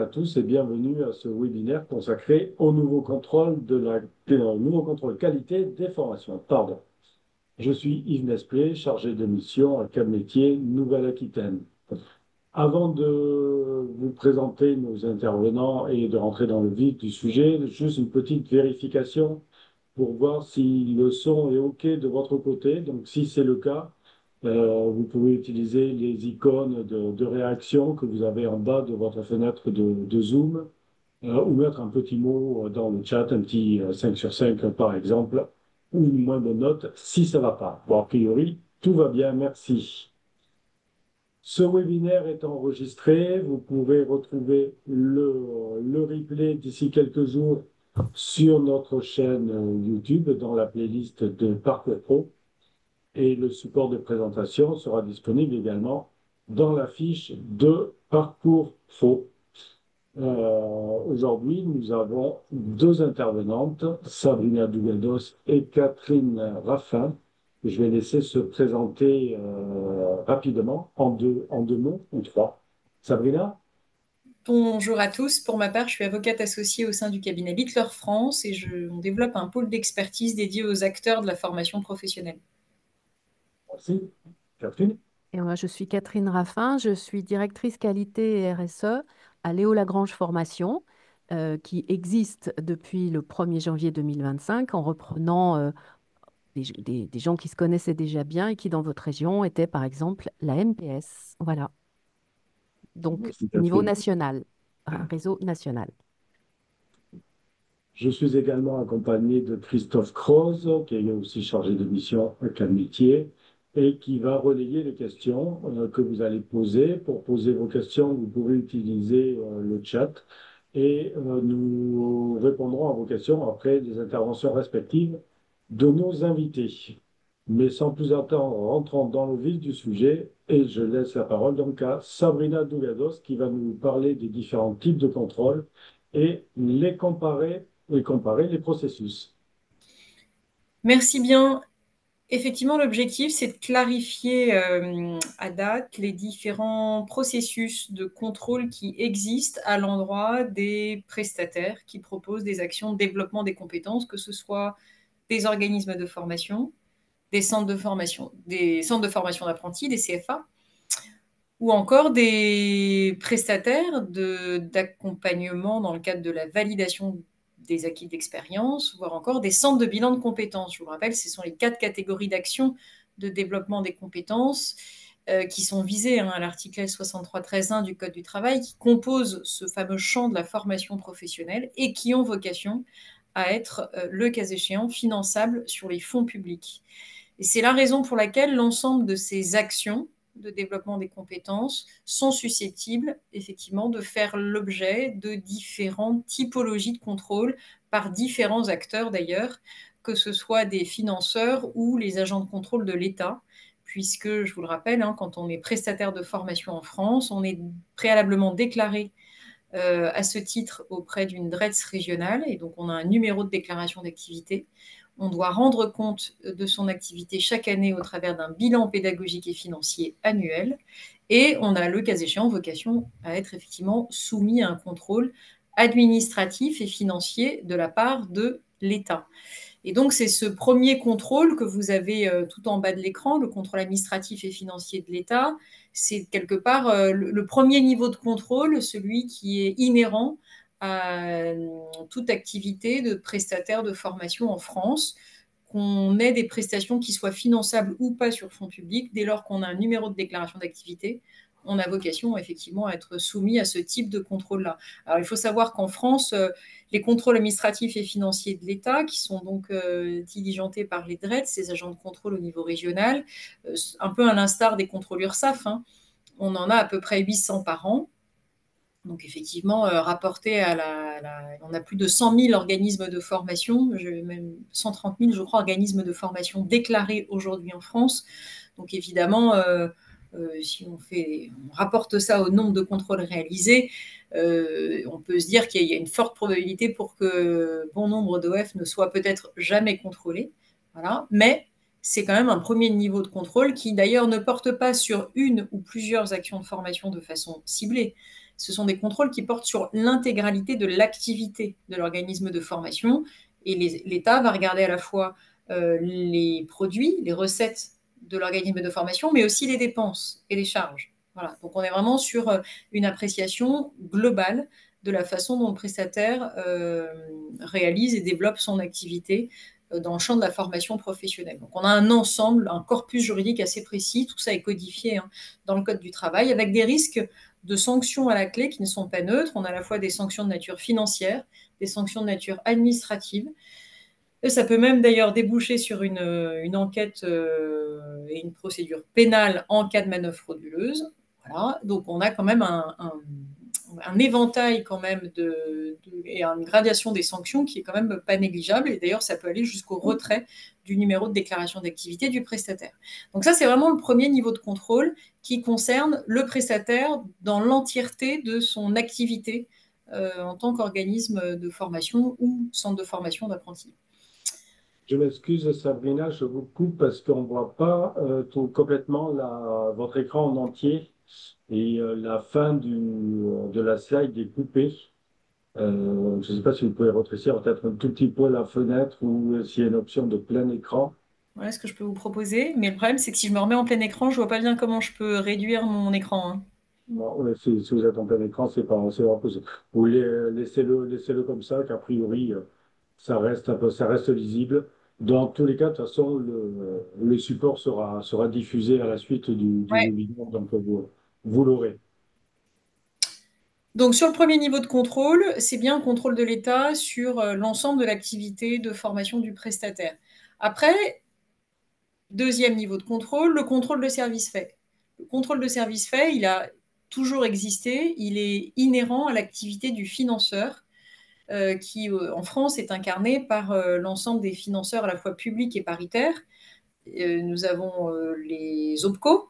à tous et bienvenue à ce webinaire consacré au nouveau contrôle nouveau contrôle qualité des formations. Pardon. Je suis Yves Nesplé, chargé de mission à Cap Métier, Nouvelle-Aquitaine. Avant de vous présenter nos intervenants et de rentrer dans le vif du sujet, juste une petite vérification pour voir si le son est OK de votre côté. Donc, si c'est le cas, vous pouvez utiliser les icônes de réaction que vous avez en bas de votre fenêtre de Zoom ou mettre un petit mot dans le chat, un petit 5 sur 5 par exemple, ou une moindre note si ça ne va pas. Bon, a priori, tout va bien, merci. Ce webinaire est enregistré. Vous pouvez retrouver le replay d'ici quelques jours sur notre chaîne YouTube dans la playlist de Parcours Pro. Et le support de présentation sera disponible également dans la fiche de Parcours Pro. Aujourd'hui, nous avons deux intervenantes, Sabrina Dougados et Catherine Raffin. Je vais laisser se présenter rapidement en deux mots ou trois. Sabrina? Bonjour à tous. Pour ma part, je suis avocate associée au sein du cabinet Littler France et on développe un pôle d'expertise dédié aux acteurs de la formation professionnelle. Merci. Catherine? Et moi, je suis Catherine Raffin, je suis directrice qualité et RSE à Léo Lagrange Formation, qui existe depuis le 1er janvier 2025 en reprenant des gens qui se connaissaient déjà bien et qui, dans votre région, étaient par exemple la MPS. Voilà, donc Merci, niveau Catherine. national, un réseau national. Je suis également accompagné de Christophe Croze, qui est aussi chargé de mission à Calmetier et qui va relayer les questions que vous allez poser. Pour poser vos questions, vous pouvez utiliser le chat et nous répondrons à vos questions après les interventions respectives de nos invités. Mais sans plus attendre, rentrons dans le vif du sujet et je laisse la parole donc à Sabrina Dougados qui va nous parler des différents types de contrôles et comparer les processus. Merci bien. Effectivement, l'objectif, c'est de clarifier à date les différents processus de contrôle qui existent à l'endroit des prestataires qui proposent des actions de développement des compétences, que ce soit des organismes de formation, des centres de formation d'apprentis, des CFA, ou encore des prestataires d'accompagnement dans le cadre de la validation des acquis d'expérience, voire encore des centres de bilan de compétences. Je vous rappelle, ce sont les 4 catégories d'actions de développement des compétences qui sont visées à l'article L6313-1 du Code du travail, qui composent ce fameux champ de la formation professionnelle et qui ont vocation à être, le cas échéant, finançables sur les fonds publics. Et c'est la raison pour laquelle l'ensemble de ces actions de développement des compétences sont susceptibles effectivement de faire l'objet de différentes typologies de contrôle par différents acteurs d'ailleurs, que ce soit des financeurs ou les agents de contrôle de l'État, puisque, je vous le rappelle, quand on est prestataire de formation en France, on est préalablement déclaré à ce titre auprès d'une DRETS régionale, et donc on a un numéro de déclaration d'activité. On doit rendre compte de son activité chaque année au travers d'un bilan pédagogique et financier annuel. Et on a, le cas échéant, vocation à être effectivement soumis à un contrôle administratif et financier de la part de l'État. Et donc, c'est ce premier contrôle que vous avez tout en bas de l'écran, le contrôle administratif et financier de l'État. C'est quelque part le premier niveau de contrôle, celui qui est inhérent à toute activité de prestataire de formation en France, qu'on ait des prestations qui soient finançables ou pas sur fonds publics. Dès lors qu'on a un numéro de déclaration d'activité, on a vocation effectivement à être soumis à ce type de contrôle-là. Alors, il faut savoir qu'en France, les contrôles administratifs et financiers de l'État, qui sont donc diligentés par les DRED, ces agents de contrôle au niveau régional, un peu à l'instar des contrôles URSSAF, on en a à peu près 800 par an. Donc effectivement, rapporté on a plus de 100 000 organismes de formation, même 130 000, je crois, organismes de formation déclarés aujourd'hui en France. Donc évidemment, si on rapporte ça au nombre de contrôles réalisés, on peut se dire qu'il y a une forte probabilité pour que bon nombre d'OF ne soient peut-être jamais contrôlés. Voilà. Mais c'est quand même un premier niveau de contrôle qui d'ailleurs ne porte pas sur une ou plusieurs actions de formation de façon ciblée, Ce sont des contrôles qui portent sur l'intégralité de l'activité de l'organisme de formation. Et l'État va regarder à la fois les produits, les recettes de l'organisme de formation, mais aussi les dépenses et les charges. Voilà. Donc on est vraiment sur une appréciation globale de la façon dont le prestataire réalise et développe son activité dans le champ de la formation professionnelle. Donc on a un ensemble, un corpus juridique assez précis, tout ça est codifié dans le Code du travail, avec des risques de sanctions à la clé qui ne sont pas neutres. On a à la fois des sanctions de nature financière, des sanctions de nature administrative. Et ça peut même d'ailleurs déboucher sur une enquête et une procédure pénale en cas de manœuvre frauduleuse. Voilà. Donc on a quand même un éventail quand même et une gradation des sanctions qui est quand même pas négligeable. Et d'ailleurs, ça peut aller jusqu'au retrait du numéro de déclaration d'activité du prestataire. Donc ça, c'est vraiment le premier niveau de contrôle qui concerne le prestataire dans l'entièreté de son activité en tant qu'organisme de formation ou centre de formation d'apprentis. Je m'excuse, Sabrina, je vous coupe parce qu'on ne voit pas complètement votre écran en entier et la fin de la slide est coupée. Je ne sais pas si vous pouvez rétrécir peut-être un tout petit peu la fenêtre ou s'il y a une option de plein écran. Voilà ce que je peux vous proposer. Mais le problème, c'est que si je me remets en plein écran, je ne vois pas bien comment je peux réduire mon écran. Hein. Non, mais si vous êtes en plein écran, c'est pas possible. Vous laissez-le comme ça, qu'a priori, ça reste lisible. Dans tous les cas, de toute façon, le support sera diffusé à la suite du Ouais. webinaire, donc vous l'aurez. Donc, sur le premier niveau de contrôle, c'est bien un contrôle de l'État sur l'ensemble de l'activité de formation du prestataire. Après, deuxième niveau de contrôle, le contrôle de service fait. Le contrôle de service fait, il a toujours existé, il est inhérent à l'activité du financeur, qui en France est incarné par l'ensemble des financeurs à la fois publics et paritaires. Nous avons les OPCO,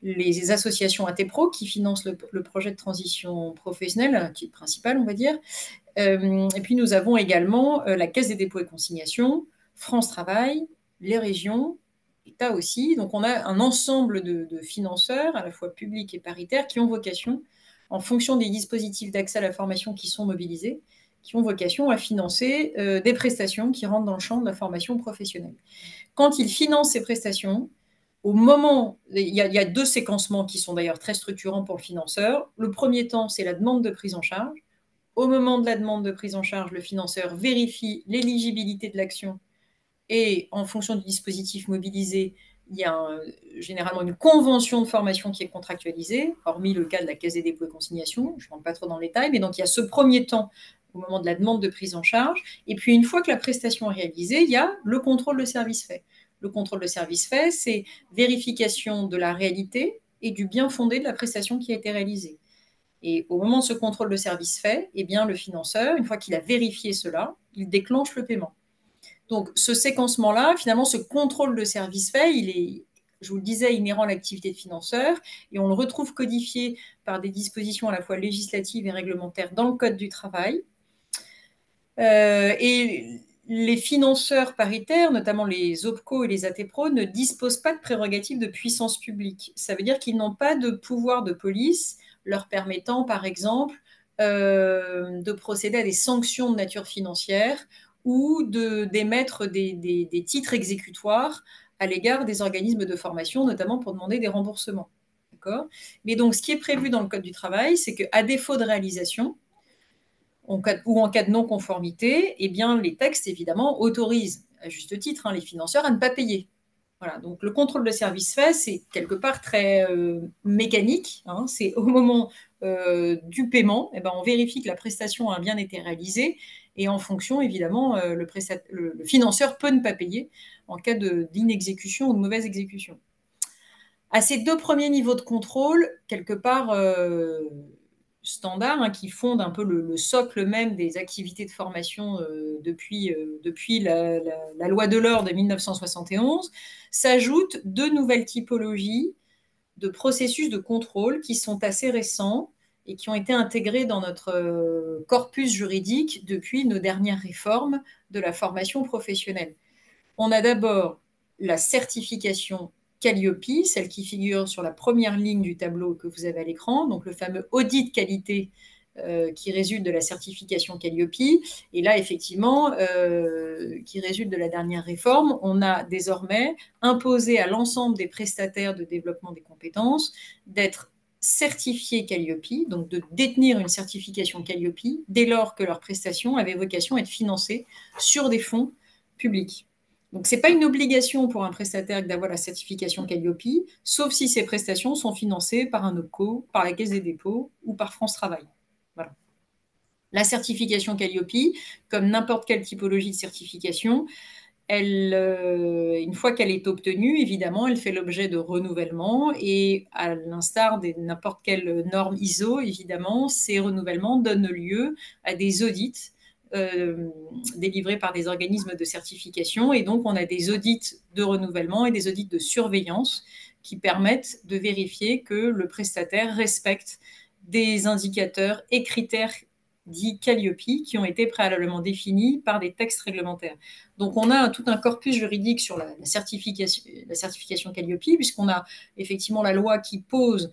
les associations ATPRO qui financent le projet de transition professionnelle, qui est le principal, on va dire. Et puis nous avons également la Caisse des dépôts et consignations, France Travail, les régions, l'État aussi. Donc on a un ensemble de financeurs, à la fois publics et paritaires, qui ont vocation, en fonction des dispositifs d'accès à la formation qui sont mobilisés, qui ont vocation à financer des prestations qui rentrent dans le champ de la formation professionnelle. Quand ils financent ces prestations, au moment, il y a deux séquencements qui sont d'ailleurs très structurants pour le financeur. Le premier temps, c'est la demande de prise en charge. Au moment de la demande de prise en charge, le financeur vérifie l'éligibilité de l'action et en fonction du dispositif mobilisé, il y a généralement une convention de formation qui est contractualisée, hormis le cas de la Caisse des dépôts et consignations, je ne rentre pas trop dans le détail, mais donc il y a ce premier temps au moment de la demande de prise en charge, et puis une fois que la prestation est réalisée, il y a le contrôle de service fait. Le contrôle de service fait, c'est vérification de la réalité et du bien fondé de la prestation qui a été réalisée. Et au moment de ce contrôle de service fait, eh bien, le financeur, une fois qu'il a vérifié cela, il déclenche le paiement. Donc, ce séquencement-là, finalement, ce contrôle de service fait, il est, je vous le disais, inhérent à l'activité de financeur, et on le retrouve codifié par des dispositions à la fois législatives et réglementaires dans le Code du travail. Et les financeurs paritaires, notamment les OPCO et les ATPRO, ne disposent pas de prérogatives de puissance publique. Ça veut dire qu'ils n'ont pas de pouvoir de police leur permettant, par exemple, de procéder à des sanctions de nature financière ou d'émettre des titres exécutoires à l'égard des organismes de formation, notamment pour demander des remboursements. Mais donc, ce qui est prévu dans le Code du travail, c'est qu'à défaut de réalisation, ou en cas de non-conformité, eh bien, les textes, évidemment, autorisent, à juste titre, les financeurs à ne pas payer. Voilà, donc le contrôle de service fait, c'est quelque part très mécanique. C'est au moment du paiement, eh ben, on vérifie que la prestation a bien été réalisée et en fonction, évidemment, le financeur peut ne pas payer en cas d'inexécution ou de mauvaise exécution. À ces deux premiers niveaux de contrôle, quelque part standard, qui fondent un peu le socle même des activités de formation depuis la loi Delors de 1971, s'ajoutent deux nouvelles typologies de processus de contrôle qui sont assez récents et qui ont été intégrés dans notre corpus juridique depuis nos dernières réformes de la formation professionnelle. On a d'abord la certification Calliope, celle qui figure sur la première ligne du tableau que vous avez à l'écran, donc le fameux audit qualité qui résulte de la certification Calliope. Et là, effectivement, qui résulte de la dernière réforme, on a désormais imposé à l'ensemble des prestataires de développement des compétences d'être certifiés Calliope, donc de détenir une certification Calliope, dès lors que leurs prestations avaient vocation à être financées sur des fonds publics. Donc, ce n'est pas une obligation pour un prestataire d'avoir la certification Calliope, sauf si ces prestations sont financées par un OPCO, par la Caisse des dépôts ou par France Travail. Voilà. La certification Calliope, comme n'importe quelle typologie de certification, une fois qu'elle est obtenue, évidemment, elle fait l'objet de renouvellement et à l'instar de n'importe quelle norme ISO, évidemment, ces renouvellements donnent lieu à des audits délivrés par des organismes de certification. Et donc, on a des audits de renouvellement et des audits de surveillance qui permettent de vérifier que le prestataire respecte des indicateurs et critères dits Calliope qui ont été préalablement définis par des textes réglementaires. Donc, on a tout un corpus juridique sur la certification Calliope, puisqu'on a effectivement la loi qui pose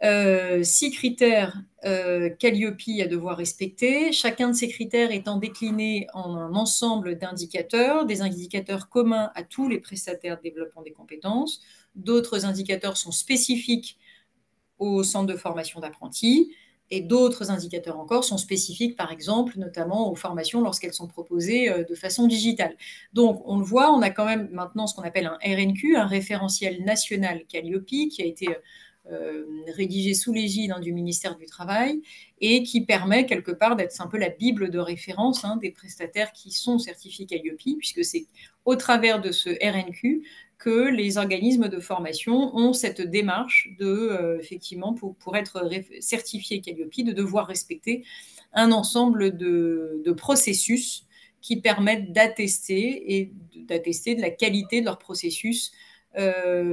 6 critères Calliope à devoir respecter, chacun de ces critères étant décliné en un ensemble d'indicateurs, des indicateurs communs à tous les prestataires de développement des compétences. D'autres indicateurs sont spécifiques au centre de formation d'apprentis et d'autres indicateurs encore sont spécifiques, par exemple, notamment aux formations lorsqu'elles sont proposées de façon digitale. Donc, on le voit, on a quand même maintenant ce qu'on appelle un RNQ, un référentiel national Calliope, qui a été rédigé sous l'égide du ministère du Travail et qui permet quelque part d'être un peu la bible de référence des prestataires qui sont certifiés Calliope, puisque c'est au travers de ce RNQ que les organismes de formation ont cette démarche de, effectivement, pour être certifiés Calliope, de devoir respecter un ensemble de processus qui permettent d'attester de la qualité de leur processus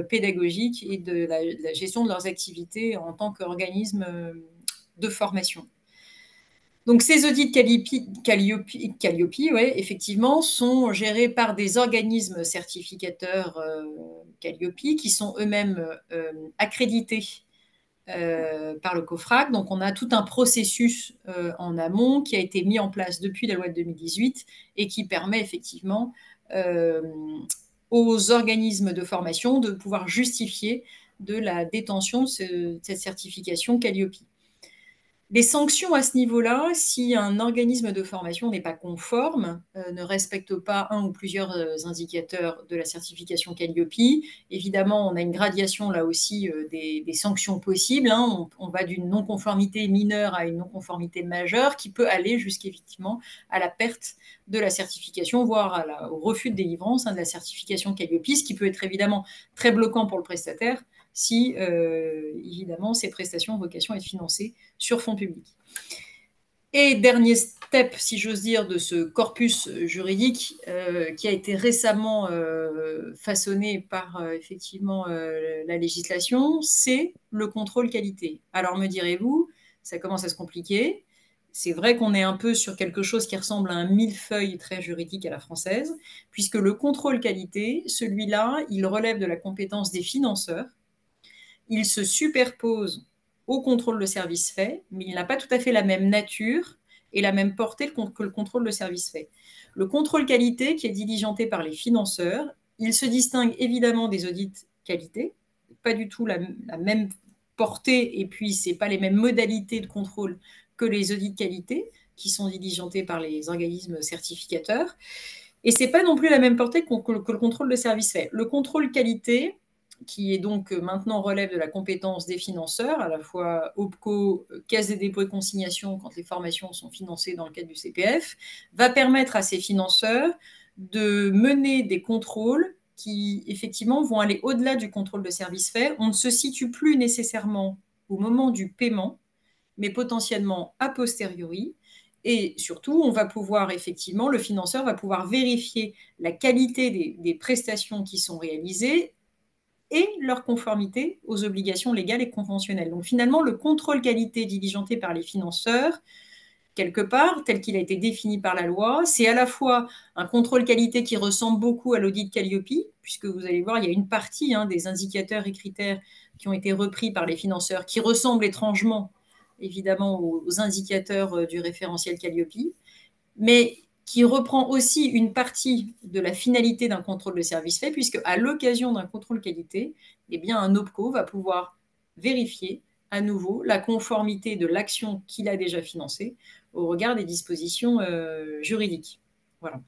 pédagogique et de la gestion de leurs activités en tant qu'organisme de formation. Donc, ces audits Calliope, ouais, effectivement, sont gérés par des organismes certificateurs Calliope qui sont eux-mêmes accrédités par le COFRAC. Donc, on a tout un processus en amont qui a été mis en place depuis la loi de 2018 et qui permet effectivement aux organismes de formation de pouvoir justifier de la détention de cette certification Calliope. Les sanctions à ce niveau-là, si un organisme de formation n'est pas conforme, ne respecte pas un ou plusieurs indicateurs de la certification Calliope, évidemment, on a une gradation là aussi des sanctions possibles. On va d'une non-conformité mineure à une non-conformité majeure qui peut aller jusqu'effectivement à la perte de la certification, voire au refus de délivrance de la certification Calliope, ce qui peut être évidemment très bloquant pour le prestataire si, évidemment, ces prestations ont vocation à être financées sur fonds publics. Et dernier step, si j'ose dire, de ce corpus juridique qui a été récemment façonné par effectivement la législation, c'est le contrôle qualité. Alors me direz-vous, ça commence à se compliquer. C'est vrai qu'on est un peu sur quelque chose qui ressemble à un millefeuille très juridique à la française, puisque le contrôle qualité, celui-là, il relève de la compétence des financeurs. Il se superpose au contrôle de service fait, mais il n'a pas tout à fait la même nature et la même portée que le contrôle de service fait. Le contrôle qualité, qui est diligenté par les financeurs, il se distingue évidemment des audits qualité, pas du tout la même portée, et puis ce n'est pas les mêmes modalités de contrôle que les audits qualité, qui sont diligentés par les organismes certificateurs. Et ce n'est pas non plus la même portée que le contrôle de service fait. Le contrôle qualité, qui est donc maintenant relève de la compétence des financeurs, à la fois OPCO, Caisse des dépôts et consignations, quand les formations sont financées dans le cadre du CPF, va permettre à ces financeurs de mener des contrôles qui, effectivement, vont aller au-delà du contrôle de service fait. On ne se situe plus nécessairement au moment du paiement, mais potentiellement a posteriori. Et surtout, on va pouvoir, effectivement, le financeur va pouvoir vérifier la qualité des prestations qui sont réalisées et leur conformité aux obligations légales et conventionnelles. Donc finalement, le contrôle qualité diligenté par les financeurs quelque part, tel qu'il a été défini par la loi. C'est à la fois un contrôle qualité qui ressemble beaucoup à l'audit Calliope, puisque vous allez voir, il y a une partie des indicateurs et critères qui ont été repris par les financeurs, qui ressemblent étrangement, évidemment, aux indicateurs du référentiel Calliope, mais qui reprend aussi une partie de la finalité d'un contrôle de service fait, puisque à l'occasion d'un contrôle qualité, eh bien, un OPCO va pouvoir vérifier à nouveau la conformité de l'action qu'il a déjà financée au regard des dispositions juridiques. Voilà.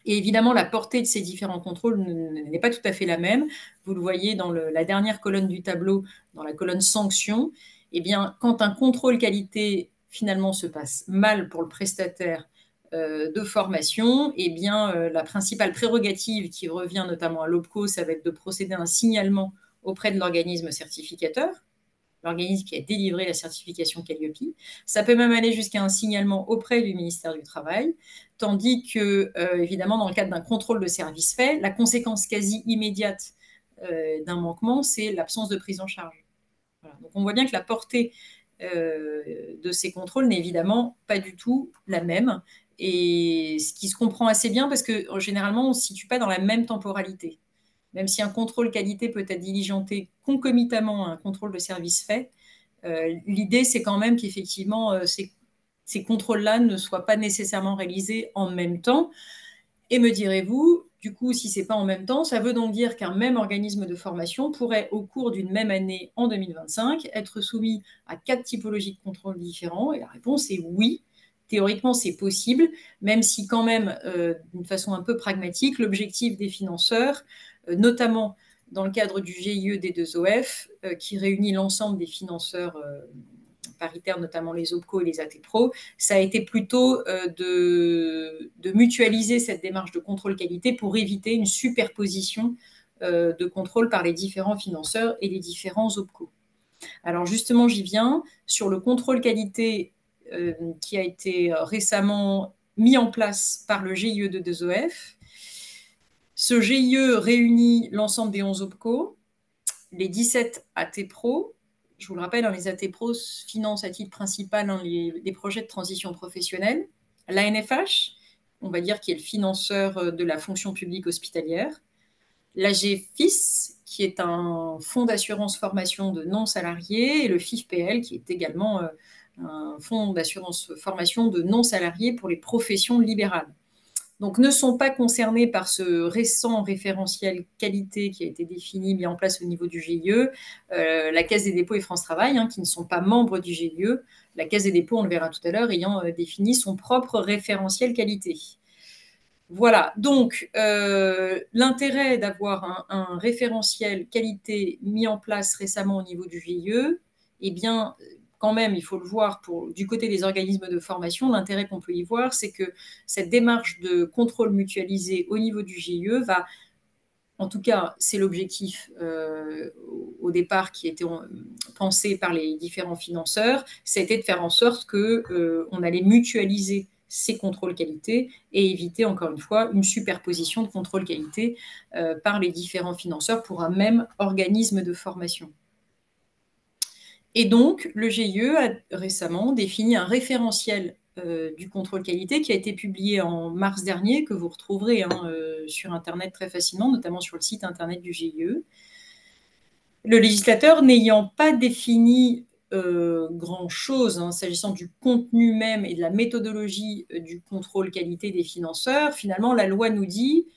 Et évidemment, la portée de ces différents contrôles n'est pas tout à fait la même. Vous le voyez dans la dernière colonne du tableau, dans la colonne sanctions. Eh bien, quand un contrôle qualité finalement se passe mal pour le prestataire de formation, eh bien, la principale prérogative qui revient notamment à l'OPCO, ça va être de procéder à un signalement auprès de l'organisme certificateur, l'organisme qui a délivré la certification Calliope. Ça peut même aller jusqu'à un signalement auprès du ministère du Travail, tandis que, évidemment, dans le cadre d'un contrôle de service fait, la conséquence quasi immédiate d'un manquement, c'est l'absence de prise en charge. Voilà. Donc on voit bien que la portée de ces contrôles n'est évidemment pas du tout la même, et ce qui se comprend assez bien parce que généralement on ne se situe pas dans la même temporalité. Même si un contrôle qualité peut être diligenté concomitamment à un contrôle de service fait, l'idée c'est quand même qu'effectivement ces contrôles-là ne soient pas nécessairement réalisés en même temps. Et me direz-vous, du coup, si ce n'est pas en même temps, ça veut donc dire qu'un même organisme de formation pourrait, au cours d'une même année en 2025, être soumis à 4 typologies de contrôles différents. Et la réponse est oui. Théoriquement, c'est possible, même si quand même, d'une façon un peu pragmatique, l'objectif des financeurs, notamment dans le cadre du GIE des 2OF, qui réunit l'ensemble des financeurs paritaires, notamment les OPCO et les AT-Pro, ça a été plutôt de mutualiser cette démarche de contrôle qualité pour éviter une superposition de contrôle par les différents financeurs et les différents OPCO. Alors justement, j'y viens. Sur le contrôle qualité qui a été récemment mis en place par le GIE de 2OF, ce GIE réunit l'ensemble des 11 OPCO, les 17 AT-Pro. Je vous le rappelle, les AT-Pro financent à titre principal les projets de transition professionnelle. L'ANFH, on va dire qui est le financeur de la fonction publique hospitalière. L'AGFIS, qui est un fonds d'assurance formation de non-salariés, et le FIFPL, qui est également un fonds d'assurance formation de non-salariés pour les professions libérales. Donc, ne sont pas concernés par ce récent référentiel qualité qui a été défini, mis en place au niveau du GIE, la Caisse des dépôts et France Travail, qui ne sont pas membres du GIE. La Caisse des dépôts, on le verra tout à l'heure, ayant défini son propre référentiel qualité. Voilà, donc l'intérêt d'avoir un référentiel qualité mis en place récemment au niveau du GIE, eh bien, quand même, il faut le voir du côté des organismes de formation, l'intérêt qu'on peut y voir, c'est que cette démarche de contrôle mutualisé au niveau du GIE va, en tout cas, c'est l'objectif au départ qui était pensé par les différents financeurs, c'était de faire en sorte qu'on allait mutualiser ces contrôles qualité et éviter, encore une fois, une superposition de contrôle qualité par les différents financeurs pour un même organisme de formation. Et donc, le GIE a récemment défini un référentiel du contrôle qualité qui a été publié en mars dernier, que vous retrouverez sur Internet très facilement, notamment sur le site Internet du GIE. Le législateur n'ayant pas défini grand-chose s'agissant du contenu même et de la méthodologie du contrôle qualité des financeurs, finalement, la loi nous dit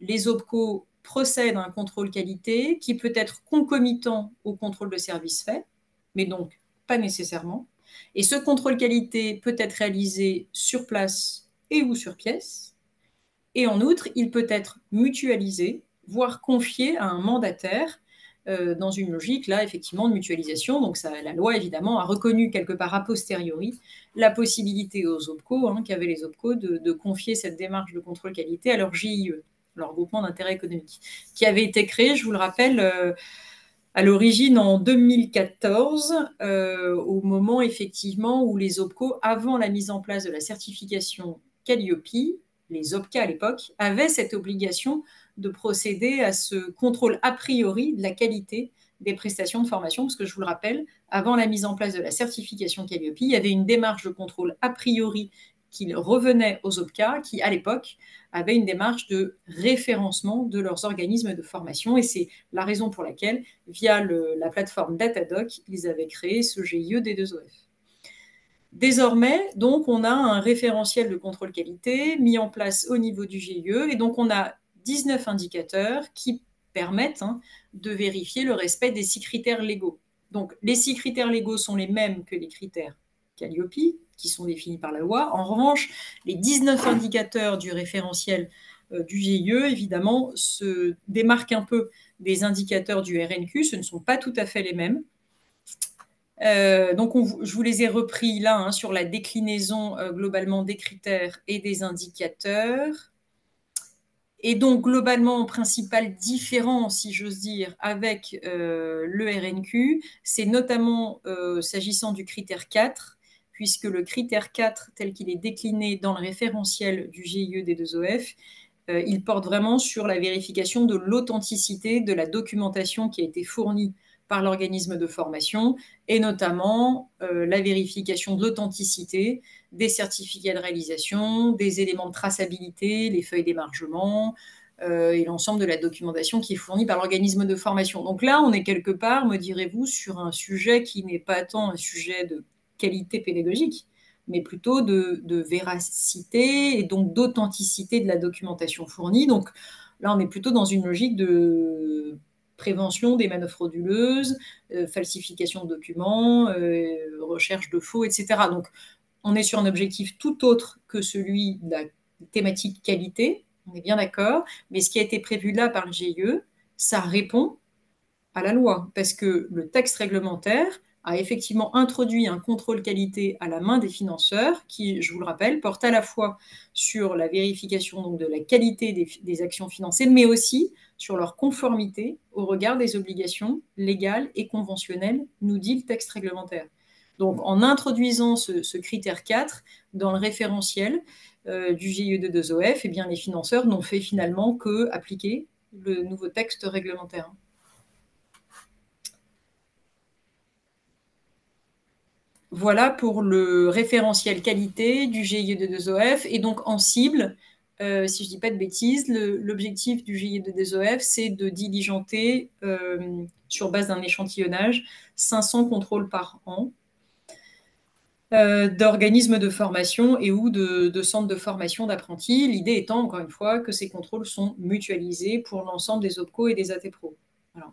les OPCO procèdent à un contrôle qualité qui peut être concomitant au contrôle de service fait, mais donc pas nécessairement. Et ce contrôle qualité peut être réalisé sur place et ou sur pièce. Et en outre, il peut être mutualisé, voire confié à un mandataire dans une logique, là, effectivement, de mutualisation. Donc, la loi, évidemment, a reconnu quelque part a posteriori la possibilité aux OPCO, qu'avaient les OPCO, de confier cette démarche de contrôle qualité à leur GIE, leur groupement d'intérêt économique, qui avait été créé, je vous le rappelle, à l'origine en 2014, au moment effectivement où les OPCO, avant la mise en place de la certification Calliope, les OPCA à l'époque, avaient cette obligation de procéder à ce contrôle a priori de la qualité des prestations de formation, parce que je vous le rappelle, avant la mise en place de la certification Calliope, il y avait une démarche de contrôle a priori qui revenait aux OPCA, qui à l'époque avaient une démarche de référencement de leurs organismes de formation. Et c'est la raison pour laquelle, via la plateforme Datadoc, ils avaient créé ce GIE D2OF. Désormais, donc, on a un référentiel de contrôle qualité mis en place au niveau du GIE, et donc on a 19 indicateurs qui permettent de vérifier le respect des 6 critères légaux. Donc, les 6 critères légaux sont les mêmes que les critères Calliope, qui sont définis par la loi. En revanche, les 19 indicateurs du référentiel du GIE, évidemment, se démarquent un peu des indicateurs du RNQ. Ce ne sont pas tout à fait les mêmes. Donc, je vous les ai repris là sur la déclinaison globalement des critères et des indicateurs. Et donc, globalement, principale différence, si j'ose dire, avec le RNQ, c'est notamment s'agissant du critère 4, puisque le critère 4, tel qu'il est décliné dans le référentiel du GIE D2OF, il porte vraiment sur la vérification de l'authenticité de la documentation qui a été fournie par l'organisme de formation, et notamment la vérification de l'authenticité des certificats de réalisation, des éléments de traçabilité, les feuilles d'émargement, et l'ensemble de la documentation qui est fournie par l'organisme de formation. Donc là, on est quelque part, me direz-vous, sur un sujet qui n'est pas tant un sujet de qualité pédagogique, mais plutôt de véracité et donc d'authenticité de la documentation fournie. Donc là, on est plutôt dans une logique de prévention des manœuvres frauduleuses, falsification de documents, recherche de faux, etc. Donc, on est sur un objectif tout autre que celui de la thématique qualité, on est bien d'accord, mais ce qui a été prévu là par le GIE, ça répond à la loi, parce que le texte réglementaire a effectivement introduit un contrôle qualité à la main des financeurs qui, je vous le rappelle, porte à la fois sur la vérification donc, de la qualité des actions financées, mais aussi sur leur conformité au regard des obligations légales et conventionnelles, nous dit le texte réglementaire. Donc, en introduisant ce critère 4 dans le référentiel du GIE de 2OF, eh bien, les financeurs n'ont fait finalement que appliquer le nouveau texte réglementaire. Voilà pour le référentiel qualité du GIE de 2OF. Et donc, en cible, si je ne dis pas de bêtises, l'objectif du GIE de 2OF, c'est de diligenter, sur base d'un échantillonnage, 500 contrôles par an d'organismes de formation et ou de centres de formation d'apprentis. L'idée étant, encore une fois, que ces contrôles sont mutualisés pour l'ensemble des OPCO et des ATPRO. Voilà.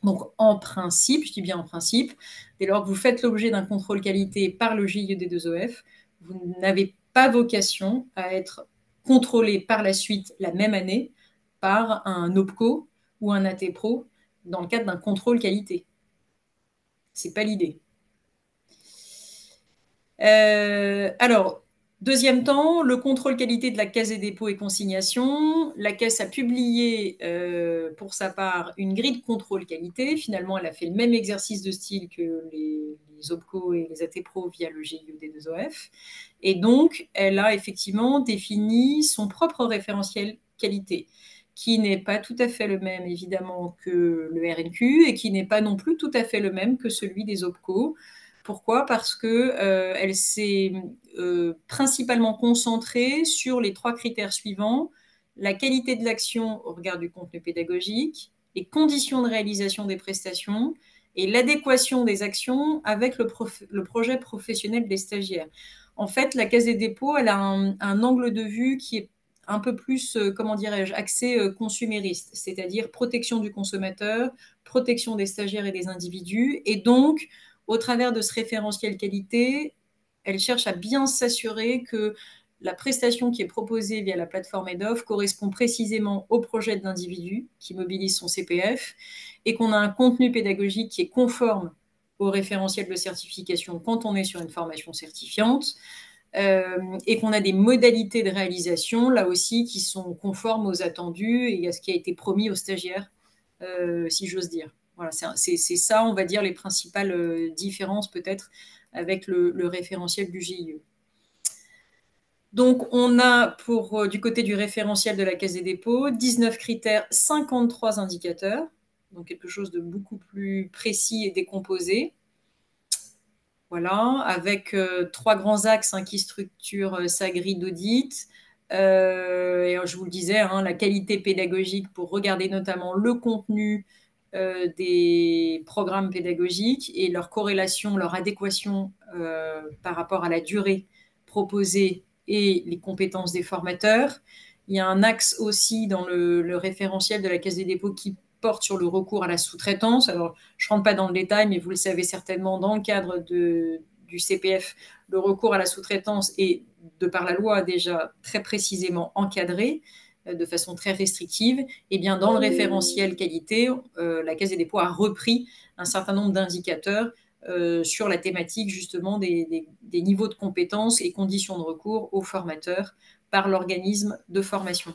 Donc, en principe, je dis bien en principe, dès lors que vous faites l'objet d'un contrôle qualité par le GIE des 2OF, vous n'avez pas vocation à être contrôlé par la suite, la même année, par un OPCO ou un ATPRO dans le cadre d'un contrôle qualité. Ce n'est pas l'idée. Alors, deuxième temps, le contrôle qualité de la Caisse des dépôts et consignations. La Caisse a publié, pour sa part, une grille de contrôle qualité. Finalement, elle a fait le même exercice de style que les OPCO et les ATPRO via le GIE des 2OF. Et donc, elle a effectivement défini son propre référentiel qualité, qui n'est pas tout à fait le même, évidemment, que le RNQ et qui n'est pas non plus tout à fait le même que celui des OPCO. Pourquoi ? Parce qu'elle s'est principalement concentrée sur les 3 critères suivants: la qualité de l'action au regard du contenu pédagogique, les conditions de réalisation des prestations et l'adéquation des actions avec le projet professionnel des stagiaires. En fait, la Caisse des dépôts, elle a un angle de vue qui est un peu plus, comment dirais-je, axé consumériste, c'est-à-dire protection du consommateur, protection des stagiaires et des individus, et donc au travers de ce référentiel qualité, elle cherche à bien s'assurer que la prestation qui est proposée via la plateforme EDOF correspond précisément au projet de l'individu qui mobilise son CPF et qu'on a un contenu pédagogique qui est conforme au référentiel de certification quand on est sur une formation certifiante, et qu'on a des modalités de réalisation, là aussi, qui sont conformes aux attendus et à ce qui a été promis aux stagiaires, si j'ose dire. Voilà, c'est ça, on va dire, les principales différences peut-être avec le référentiel du GIE. Donc, on a du côté du référentiel de la Caisse des dépôts 19 critères, 53 indicateurs. donc quelque chose de beaucoup plus précis et décomposé. Voilà, avec 3 grands axes qui structurent sa grille d'audit. Et je vous le disais, la qualité pédagogique pour regarder notamment le contenu des programmes pédagogiques et leur corrélation, leur adéquation par rapport à la durée proposée et les compétences des formateurs. Il y a un axe aussi dans le référentiel de la Caisse des dépôts qui porte sur le recours à la sous-traitance. Alors, je ne rentre pas dans le détail, mais vous le savez certainement, dans le cadre du CPF, le recours à la sous-traitance est, de par la loi, déjà très précisément encadré de façon très restrictive. Et bien, dans le référentiel qualité, la Caisse des dépôts a repris un certain nombre d'indicateurs sur la thématique justement des niveaux de compétences et conditions de recours aux formateurs par l'organisme de formation.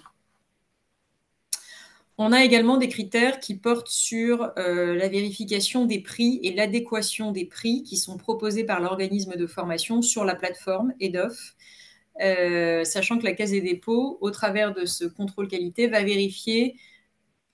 On a également des critères qui portent sur la vérification des prix et l'adéquation des prix qui sont proposés par l'organisme de formation sur la plateforme EDOF, sachant que la Caisse des dépôts, au travers de ce contrôle qualité, va vérifier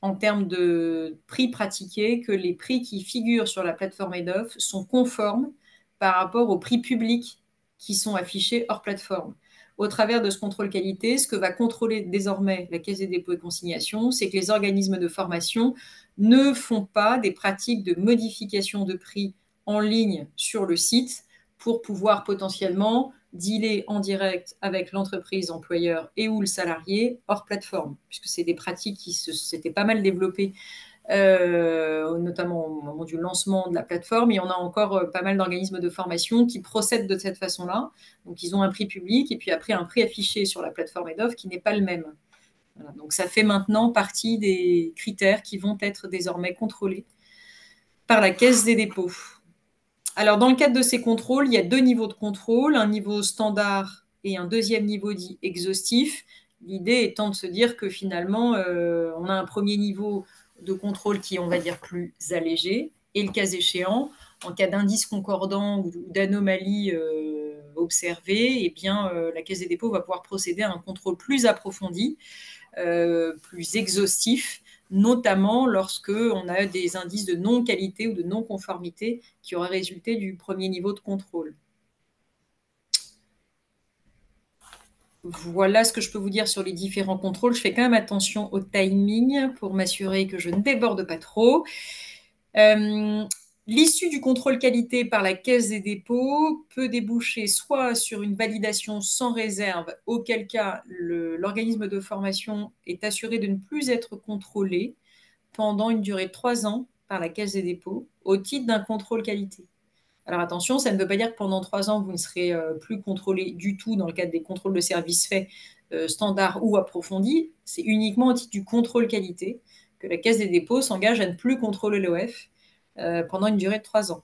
en termes de prix pratiqués que les prix qui figurent sur la plateforme EDOF sont conformes par rapport aux prix publics qui sont affichés hors plateforme. Au travers de ce contrôle qualité, ce que va contrôler désormais la Caisse des dépôts et consignations, c'est que les organismes de formation ne font pas des pratiques de modification de prix en ligne sur le site pour pouvoir potentiellement dealer en direct avec l'entreprise employeur et ou le salarié hors plateforme, puisque c'est des pratiques qui s'étaient pas mal développées, notamment au moment du lancement de la plateforme. Et on a encore pas mal d'organismes de formation qui procèdent de cette façon-là. Donc, ils ont un prix public et puis après un prix affiché sur la plateforme EDOF qui n'est pas le même. Voilà. Donc, ça fait maintenant partie des critères qui vont être désormais contrôlés par la Caisse des dépôts. Alors, dans le cadre de ces contrôles, il y a 2 niveaux de contrôle, un niveau standard et un deuxième niveau dit exhaustif. L'idée étant de se dire que finalement, on a un premier niveau de contrôle qui est, on va dire, plus allégé. Et le cas échéant, en cas d'indice concordant ou d'anomalie observée, eh bien, la Caisse des dépôts va pouvoir procéder à un contrôle plus approfondi, plus exhaustif, notamment lorsque on a des indices de non-qualité ou de non-conformité qui auraient résulté du premier niveau de contrôle. Voilà ce que je peux vous dire sur les différents contrôles. Je fais quand même attention au timing pour m'assurer que je ne déborde pas trop. L'issue du contrôle qualité par la Caisse des dépôts peut déboucher soit sur une validation sans réserve, auquel cas l'organisme de formation est assuré de ne plus être contrôlé pendant une durée de 3 ans par la Caisse des dépôts au titre d'un contrôle qualité. Alors attention, ça ne veut pas dire que pendant 3 ans, vous ne serez plus contrôlé du tout dans le cadre des contrôles de services faits standards ou approfondis. C'est uniquement au titre du contrôle qualité que la Caisse des dépôts s'engage à ne plus contrôler l'OF pendant une durée de 3 ans.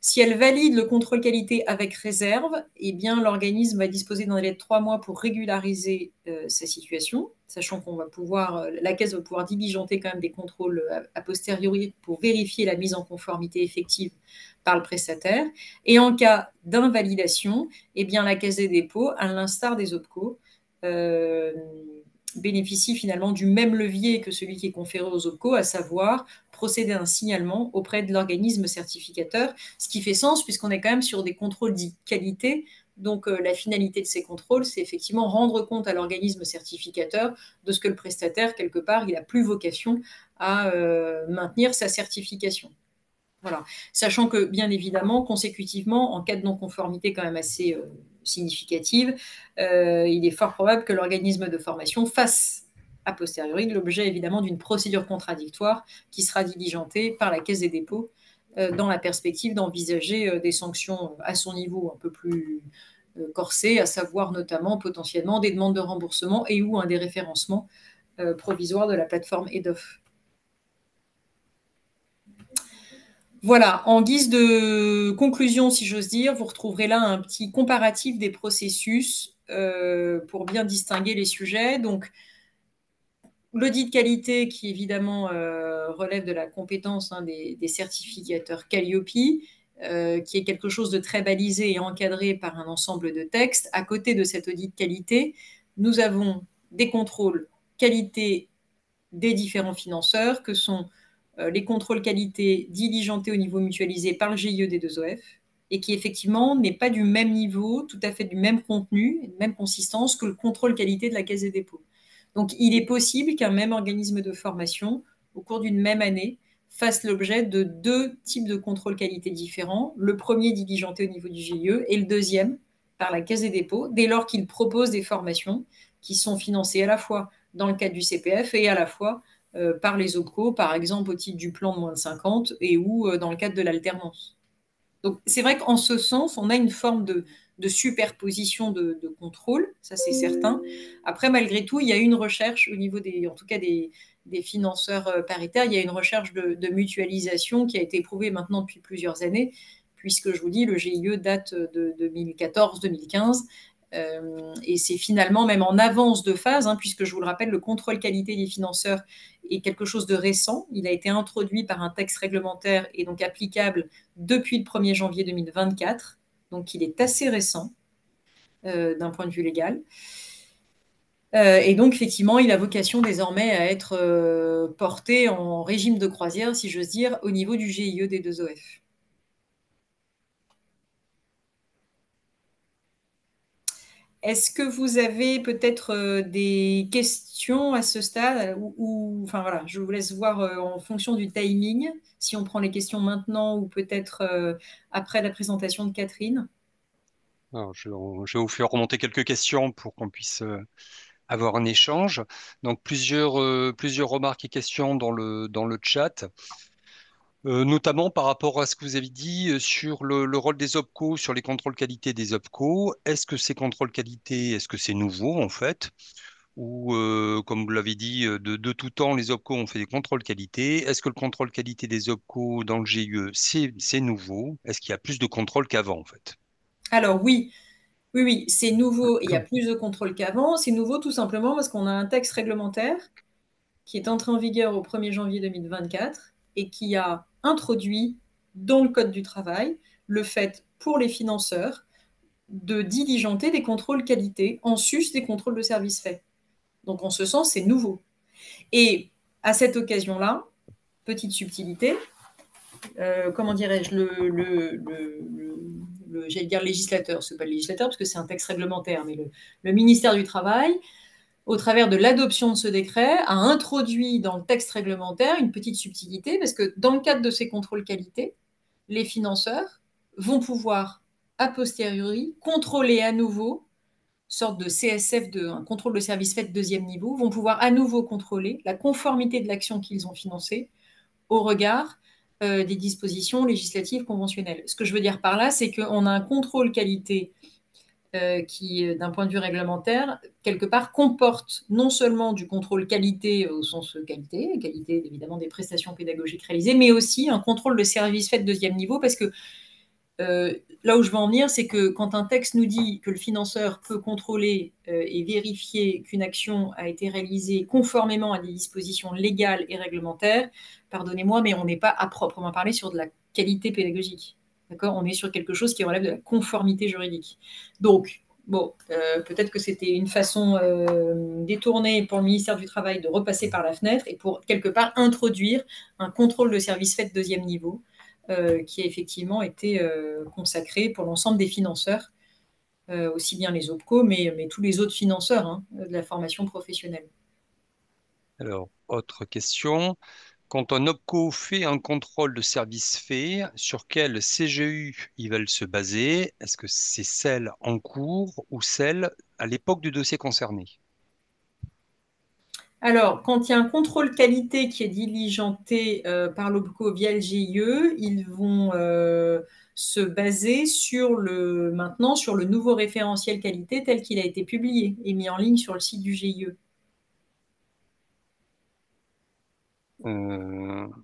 Si elle valide le contrôle qualité avec réserve, eh bien, l'organisme va disposer d'un délai de 3 mois pour régulariser sa situation, sachant qu'on va pouvoir, la Caisse va pouvoir diligenter quand même des contrôles a posteriori pour vérifier la mise en conformité effective par le prestataire. Et en cas d'invalidation, eh bien, la Caisse des dépôts, à l'instar des OPCO, bénéficie finalement du même levier que celui qui est conféré aux OPCO, à savoir procéder à un signalement auprès de l'organisme certificateur, ce qui fait sens puisqu'on est quand même sur des contrôles dits qualité. Donc, la finalité de ces contrôles, c'est effectivement rendre compte à l'organisme certificateur de ce que le prestataire, quelque part, il n'a plus vocation à maintenir sa certification. Voilà. Sachant que, bien évidemment, consécutivement, en cas de non-conformité quand même assez significative, il est fort probable que l'organisme de formation fasse a posteriori l'objet évidemment d'une procédure contradictoire qui sera diligentée par la Caisse des dépôts dans la perspective d'envisager des sanctions à son niveau un peu plus corsé, à savoir notamment potentiellement des demandes de remboursement et ou un déréférencement provisoire de la plateforme EDOF. Voilà, en guise de conclusion, si j'ose dire, vous retrouverez là un petit comparatif des processus pour bien distinguer les sujets. Donc, l'audit de qualité qui, évidemment, relève de la compétence des certificateurs Calliope, qui est quelque chose de très balisé et encadré par un ensemble de textes. À côté de cet audit de qualité, nous avons des contrôles qualité des différents financeurs que sont les contrôles qualité diligentés au niveau mutualisé par le GIE des deux OF et qui effectivement n'est pas du même niveau, tout à fait du même contenu, de même consistance que le contrôle qualité de la Caisse des dépôts. Donc il est possible qu'un même organisme de formation, au cours d'une même année, fasse l'objet de deux types de contrôle qualité différents, le premier diligenté au niveau du GIE et le deuxième par la Caisse des dépôts, dès lors qu'il propose des formations qui sont financées à la fois dans le cadre du CPF et à la fois par les OPCO, par exemple au titre du plan de moins de 50 et ou dans le cadre de l'alternance. Donc c'est vrai qu'en ce sens, on a une forme de superposition de contrôle, ça c'est certain. Après, malgré tout, il y a une recherche au niveau en tout cas des financeurs paritaires, il y a une recherche de mutualisation qui a été éprouvée maintenant depuis plusieurs années, puisque je vous dis, le GIE date de 2014-2015. Et c'est finalement même en avance de phase, hein, puisque je vous le rappelle, le contrôle qualité des financeurs est quelque chose de récent. Il a été introduit par un texte réglementaire et donc applicable depuis le 1er janvier 2024. Donc il est assez récent d'un point de vue légal. Et donc, effectivement, il a vocation désormais à être porté en régime de croisière, si j'ose dire, au niveau du GIE des deux OF. Est-ce que vous avez peut-être des questions à ce stade enfin voilà, je vous laisse voir en fonction du timing, si on prend les questions maintenant ou peut-être après la présentation de Catherine. Alors, je vais vous faire remonter quelques questions pour qu'on puisse avoir un échange. Donc, plusieurs remarques et questions dans le chat. Notamment par rapport à ce que vous avez dit sur le rôle des OPCO, sur les contrôles qualité des OPCO. Est-ce que ces contrôles qualité, est-ce que c'est nouveau en fait? Ou comme vous l'avez dit, de tout temps, les OPCO ont fait des contrôles qualité. Est-ce que le contrôle qualité des OPCO dans le GIE, c'est nouveau? Est-ce qu'il y a plus de contrôles qu'avant en fait? Alors oui, oui, oui, c'est nouveau. Il y a plus de contrôle qu'avant. C'est nouveau tout simplement parce qu'on a un texte réglementaire qui est entré en vigueur au 1er janvier 2024 et qui a introduit dans le Code du travail le fait pour les financeurs de diligenter des contrôles qualité en sus des contrôles de services faits. Donc en ce sens, c'est nouveau. Et à cette occasion-là, petite subtilité, comment dirais-je, j'allais dire législateur, c'est pas le législateur parce que c'est un texte réglementaire, mais le ministère du Travail, au travers de l'adoption de ce décret, a introduit dans le texte réglementaire une petite subtilité, parce que dans le cadre de ces contrôles qualité, les financeurs vont pouvoir, a posteriori, contrôler à nouveau, sorte de CSF, un contrôle de service fait de deuxième niveau, vont pouvoir à nouveau contrôler la conformité de l'action qu'ils ont financée au regard des dispositions législatives conventionnelles. Ce que je veux dire par là, c'est qu'on a un contrôle qualité qui, d'un point de vue réglementaire, quelque part, comporte non seulement du contrôle qualité au sens qualité, qualité évidemment des prestations pédagogiques réalisées, mais aussi un contrôle de service fait de deuxième niveau, parce que là où je veux en venir, c'est que quand un texte nous dit que le financeur peut contrôler et vérifier qu'une action a été réalisée conformément à des dispositions légales et réglementaires, pardonnez-moi, mais on n'est pas à proprement parler sur de la qualité pédagogique. D'accord? On est sur quelque chose qui relève de la conformité juridique. Donc, bon, peut-être que c'était une façon détournée pour le ministère du Travail de repasser par la fenêtre et pour quelque part introduire un contrôle de service fait de deuxième niveau qui a effectivement été consacré pour l'ensemble des financeurs, aussi bien les OPCO, mais tous les autres financeurs hein, de la formation professionnelle. Alors, autre question. Quand un OPCO fait un contrôle de service fait, sur quelle CGU ils veulent se baser? Est-ce que c'est celle en cours ou celle à l'époque du dossier concerné? Alors, quand il y a un contrôle qualité qui est diligenté par l'OPCO via le GIE, ils vont se baser maintenant sur le nouveau référentiel qualité tel qu'il a été publié et mis en ligne sur le site du GIE.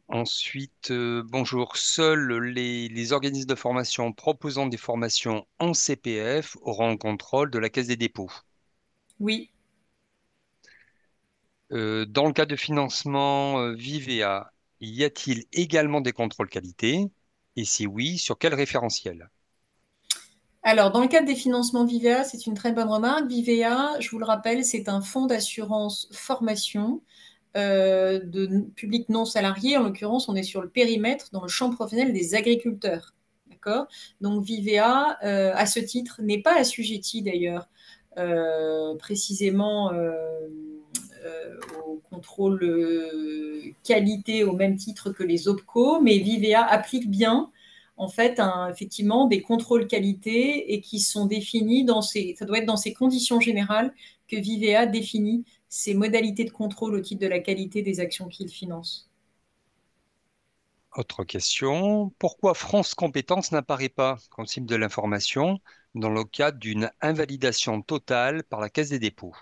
Ensuite, bonjour. Seuls les organismes de formation proposant des formations en CPF auront un contrôle de la Caisse des dépôts. Oui. Dans le cas de financement Vivea, y a-t-il également des contrôles qualité? Et si oui, sur quel référentiel? Alors, dans le cadre des financements Vivea, c'est une très bonne remarque. Vivea, je vous le rappelle, c'est un fonds d'assurance formation de public non salarié. En l'occurrence, on est sur le périmètre dans le champ professionnel des agriculteurs. D'accord. Donc Vivea, à ce titre, n'est pas assujetti d'ailleurs précisément au contrôle qualité au même titre que les OPCO, mais Vivea applique bien en fait effectivement des contrôles qualité et qui sont définis ça doit être dans ces conditions générales que Vivea définit ses modalités de contrôle au titre de la qualité des actions qu'il finance. Autre question. Pourquoi France Compétences n'apparaît pas comme cible de l'information dans le cadre d'une invalidation totale par la Caisse des dépôts?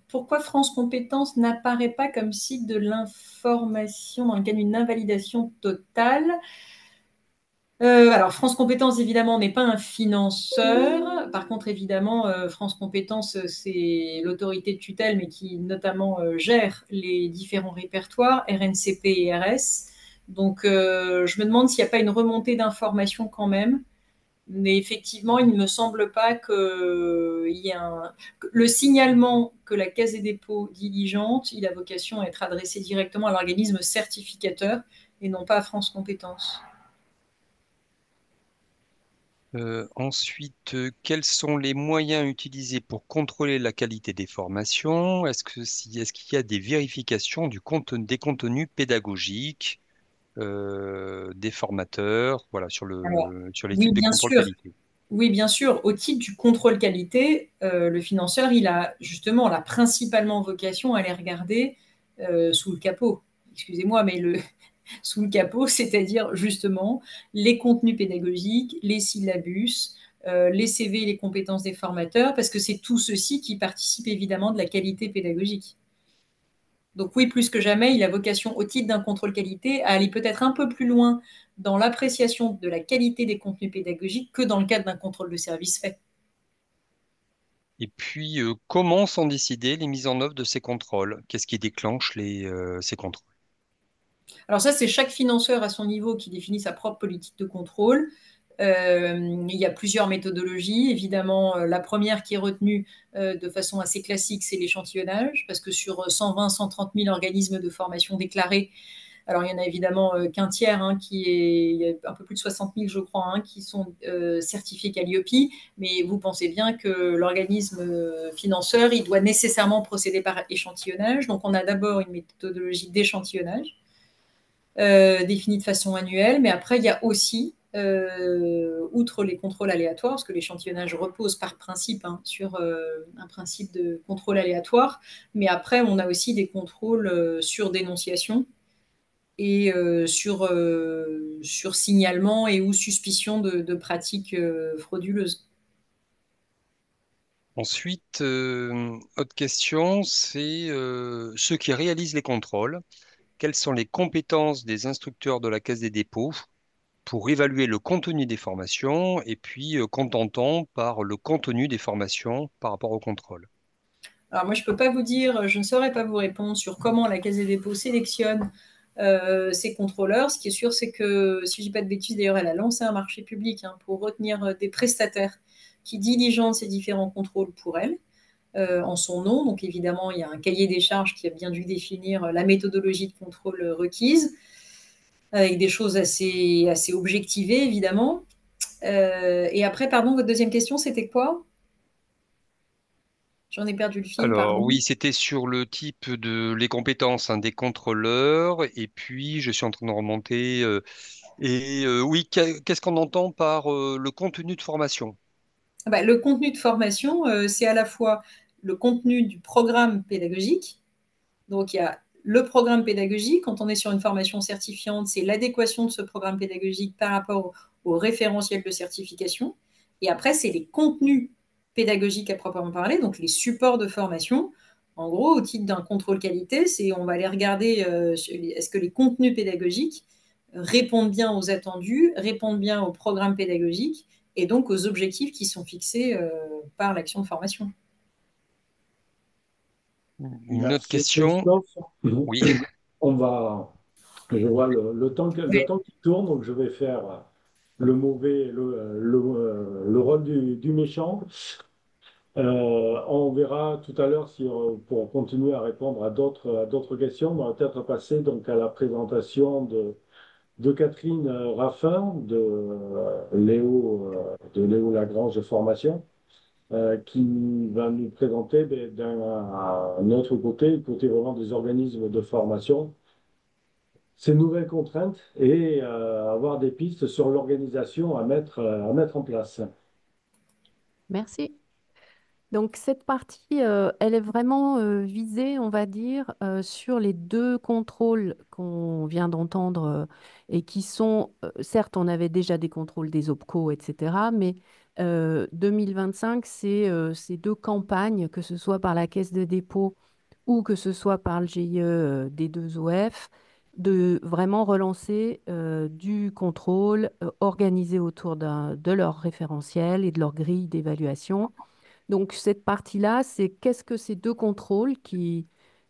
Pourquoi France Compétences n'apparaît pas comme site de l'information dans le cas d'une invalidation totale? Alors, France Compétences, évidemment, n'est pas un financeur. Par contre, évidemment, France Compétences, c'est l'autorité de tutelle, mais qui notamment gère les différents répertoires, RNCP et RS. Donc, je me demande s'il n'y a pas une remontée d'informations quand même. Mais effectivement, il ne me semble pas qu'il y ait le signalement que la Caisse des dépôts diligente, il a vocation à être adressé directement à l'organisme certificateur et non pas à France Compétences. Ensuite, quels sont les moyens utilisés pour contrôler la qualité des formations? Est-ce qu'il y a des vérifications des contenus pédagogiques des formateurs, voilà, Alors, sur les oui, types de bien contrôle sûr. qualité? Oui, bien sûr. Au titre du contrôle qualité, le financeur, il a justement la principalement vocation à aller regarder sous le capot. Excusez-moi, mais sous le capot, c'est-à-dire justement les contenus pédagogiques, les syllabus, les CV et les compétences des formateurs, parce que c'est tout ceci qui participe évidemment de la qualité pédagogique. Donc oui, plus que jamais, il a vocation, au titre d'un contrôle qualité, à aller peut-être un peu plus loin dans l'appréciation de la qualité des contenus pédagogiques que dans le cadre d'un contrôle de service fait. Et puis, comment sont décidées les mises en œuvre de ces contrôles? Qu'est-ce qui déclenche ces contrôles? Alors ça, c'est chaque financeur à son niveau qui définit sa propre politique de contrôle. Il y a plusieurs méthodologies. Évidemment, la première qui est retenue de façon assez classique, c'est l'échantillonnage, parce que sur 120, 130 000 organismes de formation déclarés, alors il y en a évidemment qu'un tiers, il y a un peu plus de 60 000, je crois, qui sont certifiés Calliope, mais vous pensez bien que l'organisme financeur, il doit nécessairement procéder par échantillonnage. Donc on a d'abord une méthodologie d'échantillonnage définie de façon annuelle, mais après il y a aussi outre les contrôles aléatoires, parce que l'échantillonnage repose par principe sur un principe de contrôle aléatoire, mais après on a aussi des contrôles sur dénonciation et sur signalement et ou suspicion de pratiques frauduleuses. Ensuite, autre question, c'est ceux qui réalisent les contrôles. Quelles sont les compétences des instructeurs de la Caisse des dépôts pour évaluer le contenu des formations et puis qu'entend-on par le contenu des formations par rapport au contrôle? Alors moi, je peux pas vous dire, je ne saurais pas vous répondre sur comment la Caisse des dépôts sélectionne ses contrôleurs. Ce qui est sûr, c'est que, si je dis pas de bêtises, d'ailleurs, elle a lancé un marché public pour retenir des prestataires qui diligentent ces différents contrôles pour elle, en son nom. Donc évidemment, il y a un cahier des charges qui a bien dû définir la méthodologie de contrôle requise, avec des choses assez objectivées, évidemment. Et après, pardon, votre deuxième question, c'était quoi? J'en ai perdu le fil, Alors pardon. oui, c'était sur le type de les compétences des contrôleurs et puis je suis en train de remonter oui, qu'est-ce qu'on entend par le contenu de formation? Bah, le contenu de formation, c'est à la fois le contenu du programme pédagogique. Donc, il y a le programme pédagogique. Quand on est sur une formation certifiante, c'est l'adéquation de ce programme pédagogique par rapport au référentiel de certification. Et après, c'est les contenus pédagogiques à proprement parler, donc les supports de formation. En gros, au titre d'un contrôle qualité, on va aller regarder est-ce que les contenus pédagogiques répondent bien aux attendus, répondent bien au programme pédagogique et donc aux objectifs qui sont fixés par l'action de formation. Une autre Merci question? Christophe. Oui. On va, je vois le Oui. temps qui tourne, donc je vais faire le mauvais, le rôle du méchant. On verra tout à l'heure si pour continuer à répondre à d'autres questions. On va peut-être passer donc à la présentation de Catherine Raffin, de Léo Lagrange Formation, qui va nous présenter d'un autre côté, le côté vraiment des organismes de formation, ces nouvelles contraintes et avoir des pistes sur l'organisation à mettre en place. Merci. Donc cette partie, elle est vraiment visée, on va dire, sur les deux contrôles qu'on vient d'entendre et qui sont, certes, on avait déjà des contrôles des OPCO, etc., mais 2025, c'est ces deux campagnes, que ce soit par la Caisse de dépôt ou que ce soit par le GIE des deux OF, de vraiment relancer du contrôle organisé autour de leur référentiel et de leur grille d'évaluation. Donc, cette partie-là, c'est qu'est-ce que ces deux contrôles qui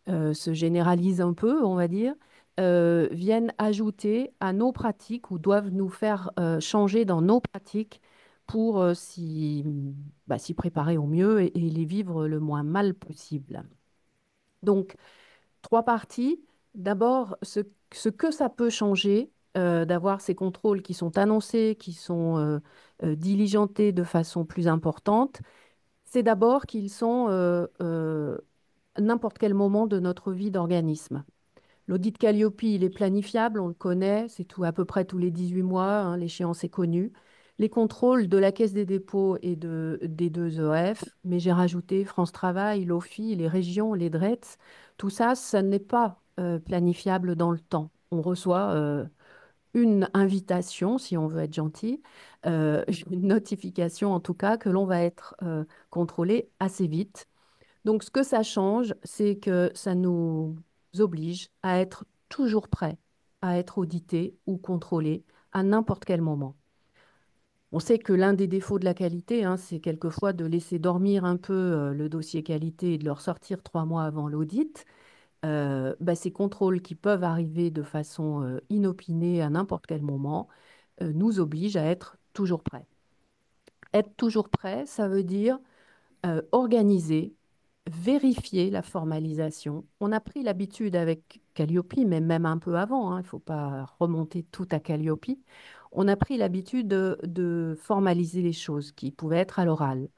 se généralisent un peu, on va dire, viennent ajouter à nos pratiques ou doivent nous faire changer dans nos pratiques pour s'y préparer au mieux et les vivre le moins mal possible. Donc, trois parties. D'abord, ce que ça peut changer d'avoir ces contrôles qui sont annoncés, qui sont diligentés de façon plus importante, c'est d'abord qu'ils sont à n'importe quel moment de notre vie d'organisme. L'audit Calliope, il est planifiable, on le connaît, c'est tout, à peu près tous les 18 mois, hein, l'échéance est connue. Les contrôles de la Caisse des dépôts et des deux OF, mais j'ai rajouté France Travail, l'OFI, les régions, les DRETS, tout ça, ça n'est pas planifiable dans le temps. On reçoit une invitation, si on veut être gentil, une notification en tout cas, que l'on va être contrôlé assez vite. Donc, ce que ça change, c'est que ça nous oblige à être toujours prêt à être audité ou contrôlé à n'importe quel moment. On sait que l'un des défauts de la qualité, hein, c'est quelquefois de laisser dormir un peu le dossier qualité et de le ressortir 3 mois avant l'audit. Ces contrôles qui peuvent arriver de façon inopinée à n'importe quel moment nous obligent à être toujours prêts. Être toujours prêt, ça veut dire organiser, vérifier la formalisation. On a pris l'habitude avec Calliope, mais même un peu avant, hein, il ne faut pas remonter tout à Calliope. On a pris l'habitude de formaliser les choses qui pouvaient être à l'oral.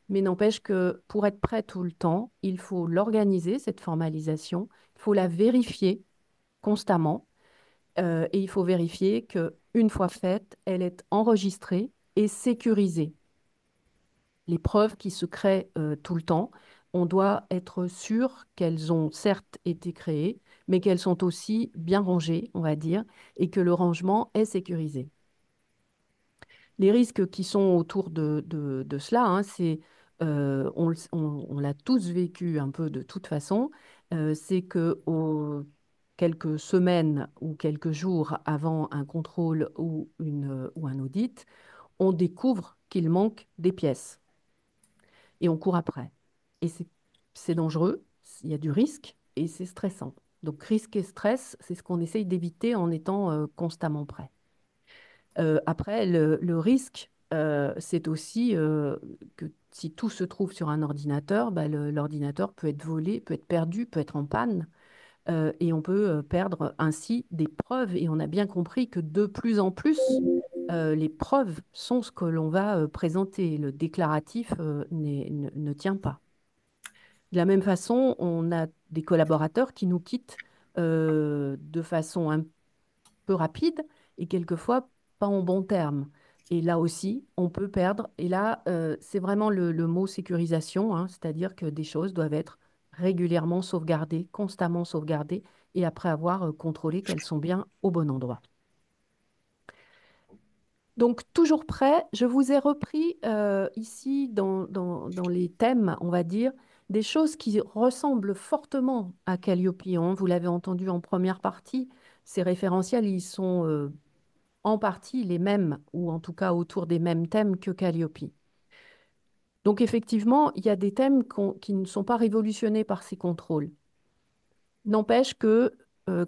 Mais n'empêche que pour être prêt tout le temps, il faut l'organiser, cette formalisation, il faut la vérifier constamment et il faut vérifier qu'une fois faite, elle est enregistrée et sécurisée. Les preuves qui se créent tout le temps, on doit être sûr qu'elles ont certes été créées, mais qu'elles sont aussi bien rangées, on va dire, et que le rangement est sécurisé. Les risques qui sont autour de cela, hein, on l'a tous vécu un peu de toute façon, c'est que quelques semaines ou quelques jours avant un contrôle ou un audit, on découvre qu'il manque des pièces et on court après. Et c'est dangereux, il y a du risque et c'est stressant. Donc risque et stress, c'est ce qu'on essaye d'éviter en étant constamment prêt. Après, le risque, c'est aussi que si tout se trouve sur un ordinateur, l'ordinateur peut être volé, peut être perdu, peut être en panne, et on peut perdre ainsi des preuves. Et on a bien compris que de plus en plus, les preuves sont ce que l'on va présenter. Le déclaratif ne tient pas. De la même façon, on a des collaborateurs qui nous quittent de façon un peu rapide et quelquefois pas en bon terme. Et là aussi, on peut perdre. Et là, c'est vraiment le mot sécurisation, hein, c'est-à-dire que des choses doivent être régulièrement sauvegardées, constamment sauvegardées, et après avoir contrôlé qu'elles sont bien au bon endroit. Donc, toujours prêt, je vous ai repris ici dans les thèmes, on va dire, des choses qui ressemblent fortement à Calliope, hein. Vous l'avez entendu en première partie, ces référentiels, ils sont en partie les mêmes, ou en tout cas autour des mêmes thèmes que Calliope. Donc effectivement, il y a des thèmes qui ne sont pas révolutionnés par ces contrôles. N'empêche que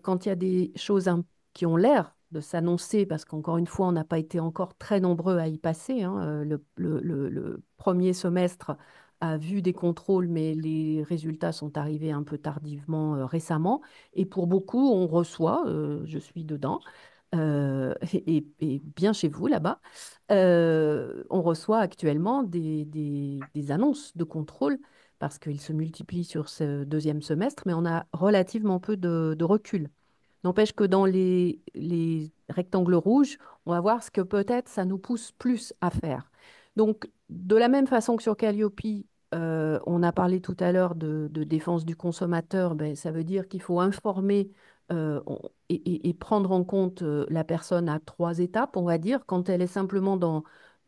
quand il y a des choses qui ont l'air de s'annoncer, parce qu'encore une fois, on n'a pas été encore très nombreux à y passer, hein, le premier semestre a vu des contrôles, mais les résultats sont arrivés un peu tardivement récemment. Et pour beaucoup, on reçoit, je suis dedans, et bien chez vous là-bas, on reçoit actuellement des annonces de contrôle parce qu'ils se multiplient sur ce deuxième semestre, mais on a relativement peu de recul. N'empêche que dans les rectangles rouges, on va voir ce que peut-être ça nous pousse plus à faire. Donc, de la même façon que sur Calliope, on a parlé tout à l'heure de défense du consommateur, ben, ça veut dire qu'il faut informer et prendre en compte la personne à trois étapes, on va dire, quand elle est simplement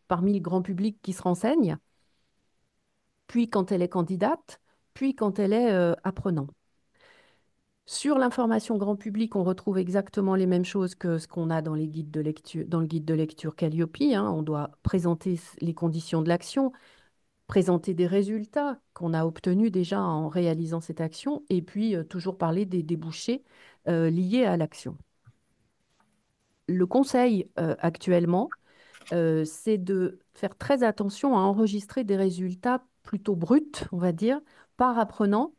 parmi le grand public qui se renseigne, puis quand elle est candidate, puis quand elle est apprenant. Sur l'information grand public, on retrouve exactement les mêmes choses que ce qu'on a dans les guides de lecture, dans le guide de lecture Calliope, hein. On doit présenter les conditions de l'action, présenter des résultats qu'on a obtenus déjà en réalisant cette action, et puis toujours parler des débouchés liés à l'action. Le conseil actuellement, c'est de faire très attention à enregistrer des résultats plutôt bruts, on va dire, par apprenant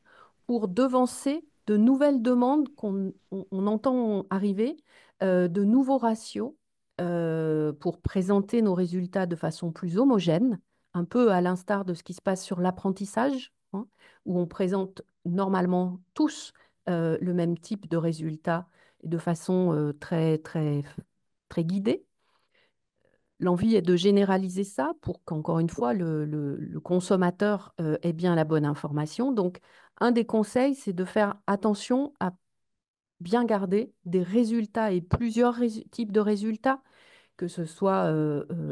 pour devancer de nouvelles demandes qu'on entend arriver, de nouveaux ratios pour présenter nos résultats de façon plus homogène, un peu à l'instar de ce qui se passe sur l'apprentissage, hein, où on présente normalement tous le même type de résultats de façon très, très, très guidée. L'envie est de généraliser ça pour qu'encore une fois, le consommateur ait bien la bonne information. Donc, un des conseils, c'est de faire attention à bien garder des résultats et plusieurs types de résultats, que ce soit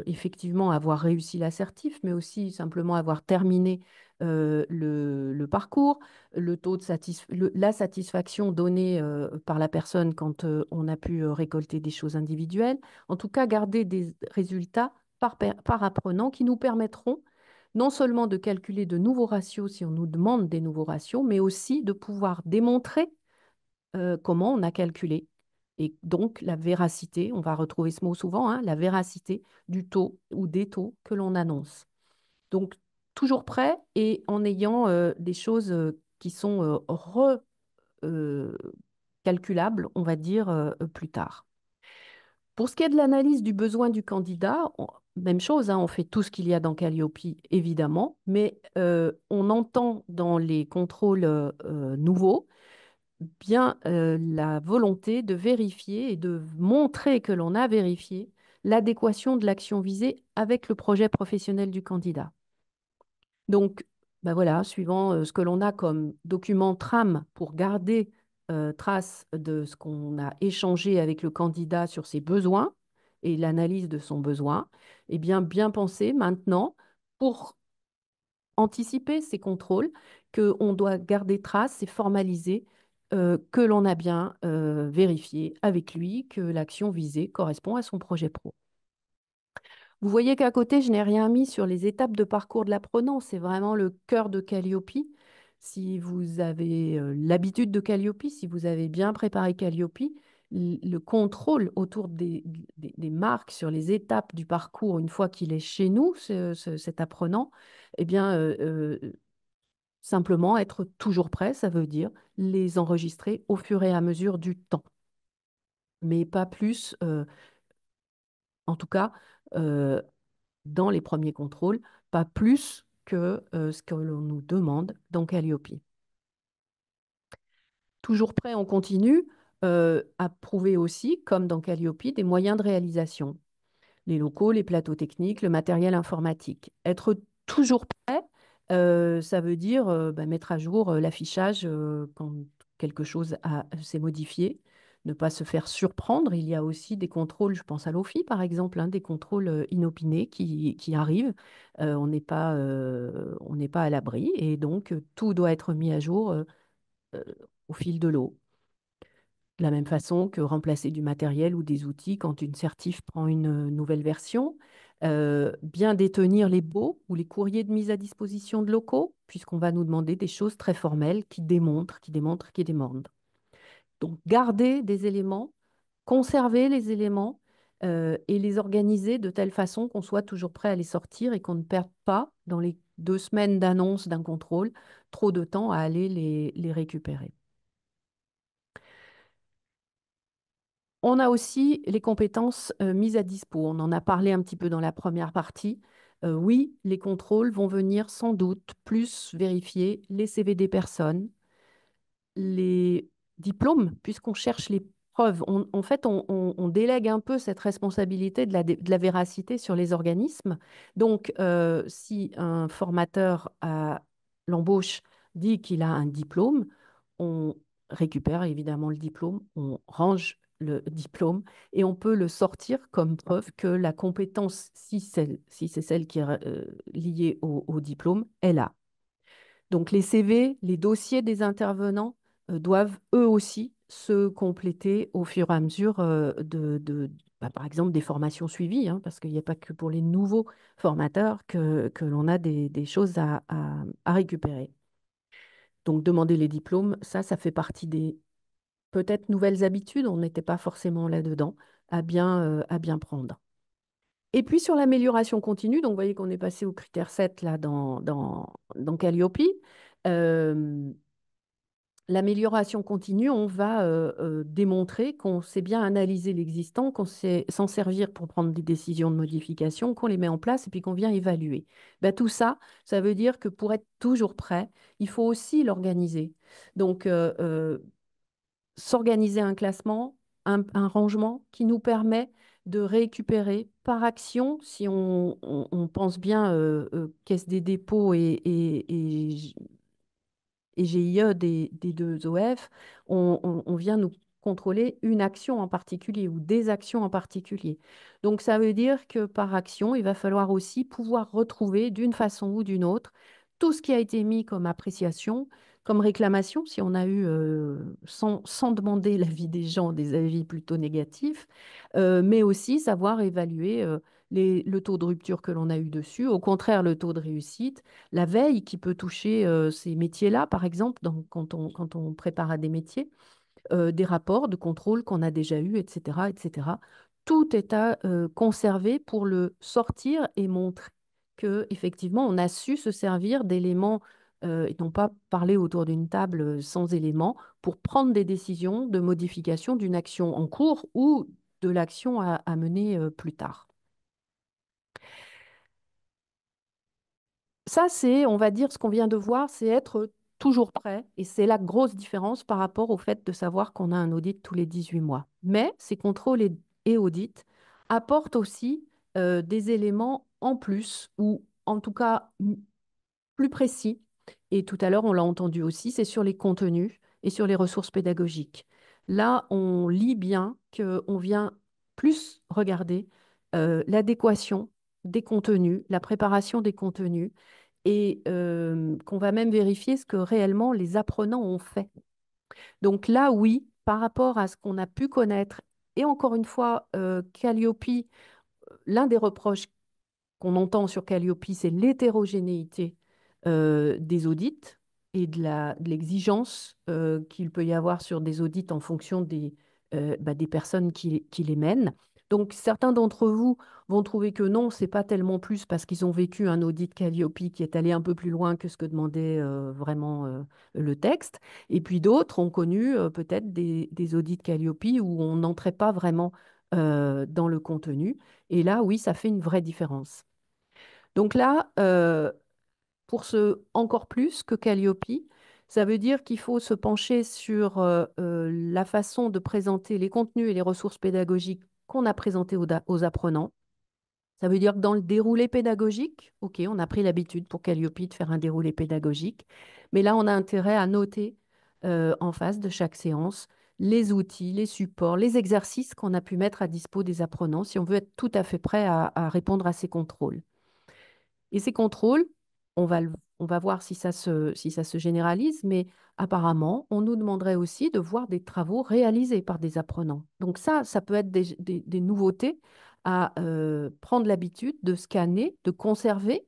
effectivement avoir réussi l'assertif, mais aussi simplement avoir terminé le parcours, le taux de la satisfaction donnée par la personne quand on a pu récolter des choses individuelles. En tout cas, garder des résultats par apprenant qui nous permettront non seulement de calculer de nouveaux ratios si on nous demande des nouveaux ratios, mais aussi de pouvoir démontrer comment on a calculé. Et donc, la véracité, on va retrouver ce mot souvent, hein, la véracité du taux ou des taux que l'on annonce. Donc, toujours prêt et en ayant des choses qui sont calculables, on va dire, plus tard. Pour ce qui est de l'analyse du besoin du candidat, même chose, hein, on fait tout ce qu'il y a dans Calliope, évidemment, mais on entend dans les contrôles nouveaux bien la volonté de vérifier et de montrer que l'on a vérifié l'adéquation de l'action visée avec le projet professionnel du candidat. Donc, ben voilà, suivant ce que l'on a comme document trame pour garder trace de ce qu'on a échangé avec le candidat sur ses besoins et l'analyse de son besoin, eh bien penser maintenant pour anticiper ces contrôles, qu'on doit garder trace et formaliser que l'on a bien vérifié avec lui que l'action visée correspond à son projet pro. Vous voyez qu'à côté, je n'ai rien mis sur les étapes de parcours de l'apprenant. C'est vraiment le cœur de Calliope. Si vous avez l'habitude de Calliope, si vous avez bien préparé Calliope, le contrôle autour des marques sur les étapes du parcours, une fois qu'il est chez nous, cet apprenant, eh bien, simplement être toujours prêt, ça veut dire les enregistrer au fur et à mesure du temps. Mais pas plus, en tout cas, euh, dans les premiers contrôles, pas plus que ce que l'on nous demande dans Calliope. Toujours prêt, on continue à prouver aussi, comme dans Calliope, des moyens de réalisation. Les locaux, les plateaux techniques, le matériel informatique. Être toujours prêt, ça veut dire bah, mettre à jour l'affichage quand quelque chose s'est modifié, ne pas se faire surprendre. Il y a aussi des contrôles, je pense à l'OFI par exemple, hein, des contrôles inopinés qui arrivent. On n'est pas à l'abri et donc tout doit être mis à jour euh, au fil de l'eau. De la même façon que remplacer du matériel ou des outils quand une certif prend une nouvelle version. Bien détenir les baux ou les courriers de mise à disposition de locaux, puisqu'on va nous demander des choses très formelles qui démontrent, qui démontrent, qui demandent. Donc, garder des éléments, conserver les éléments, et les organiser de telle façon qu'on soit toujours prêt à les sortir et qu'on ne perde pas, dans les 2 semaines d'annonce d'un contrôle, trop de temps à aller les récupérer. On a aussi les compétences mises à dispo. On en a parlé un petit peu dans la première partie. Oui, les contrôles vont venir sans doute plus vérifier les CV des personnes, les diplômes, puisqu'on cherche les preuves. En fait, on délègue un peu cette responsabilité de la véracité sur les organismes. Donc, si un formateur à l'embauche dit qu'il a un diplôme, on récupère évidemment le diplôme, on range le diplôme et on peut le sortir comme preuve que la compétence, si c'est celle qui est liée au diplôme, est là. Donc les CV, les dossiers des intervenants doivent eux aussi se compléter au fur et à mesure par exemple, des formations suivies, hein, parce qu'il n'y a pas que pour les nouveaux formateurs que l'on a des choses à récupérer. Donc demander les diplômes, ça fait partie des peut-être nouvelles habitudes, on n'était pas forcément là-dedans, à bien prendre. Et puis sur l'amélioration continue, donc vous voyez qu'on est passé au critère 7 là dans Calliope. Euh, L'amélioration continue, on va démontrer qu'on sait bien analyser l'existant, qu'on sait s'en servir pour prendre des décisions de modification, qu'on les met en place et puis qu'on vient évaluer. Ben, tout ça, ça veut dire que pour être toujours prêt, il faut aussi l'organiser. Donc, s'organiser un classement, un rangement qui nous permet de récupérer par action, si on pense bien Caisse des dépôts et GIE des 2 OF, on vient nous contrôler une action en particulier ou des actions en particulier. Donc ça veut dire que par action, il va falloir aussi pouvoir retrouver d'une façon ou d'une autre tout ce qui a été mis comme appréciation, comme réclamation, si on a eu, sans demander l'avis des gens, des avis plutôt négatifs, mais aussi savoir évaluer le taux de rupture que l'on a eu dessus, au contraire le taux de réussite, la veille qui peut toucher ces métiers-là, par exemple, quand on prépare à des métiers, des rapports de contrôle qu'on a déjà eus, etc., etc. Tout est à conserver pour le sortir et montrer que effectivement on a su se servir d'éléments et non pas parler autour d'une table sans éléments pour prendre des décisions de modification d'une action en cours ou de l'action à mener plus tard. Ça, c'est, on va dire, ce qu'on vient de voir, c'est être toujours prêt. Et c'est la grosse différence par rapport au fait de savoir qu'on a un audit tous les 18 mois. Mais ces contrôles et audits apportent aussi des éléments en plus, ou en tout cas plus précis. Et tout à l'heure, on l'a entendu aussi, c'est sur les contenus et sur les ressources pédagogiques. Là, on lit bien qu'on vient plus regarder l'adéquation des contenus, la préparation des contenus, et qu'on va même vérifier ce que réellement les apprenants ont fait. Donc là, oui, par rapport à ce qu'on a pu connaître, et encore une fois, Calliope, l'un des reproches qu'on entend sur Calliope, c'est l'hétérogénéité des audits et de l'exigence qu'il peut y avoir sur des audits en fonction des personnes qui les mènent. Donc, certains d'entre vous vont trouver que non, c'est pas tellement plus parce qu'ils ont vécu un audit Calliope qui est allé un peu plus loin que ce que demandait vraiment le texte. Et puis d'autres ont connu peut-être des audits Calliope où on n'entrait pas vraiment dans le contenu. Et là, oui, ça fait une vraie différence. Donc là, pour ce encore plus que Calliope, ça veut dire qu'il faut se pencher sur la façon de présenter les contenus et les ressources pédagogiques qu'on a présentées aux apprenants. Ça veut dire que dans le déroulé pédagogique, OK, on a pris l'habitude pour Calliope de faire un déroulé pédagogique, mais là, on a intérêt à noter en face de chaque séance les outils, les supports, les exercices qu'on a pu mettre à dispo des apprenants si on veut être tout à fait prêt à répondre à ces contrôles. Et ces contrôles, on va voir si ça se généralise, mais apparemment, on nous demanderait aussi de voir des travaux réalisés par des apprenants. Donc ça peut être des nouveautés à prendre l'habitude de scanner, de conserver.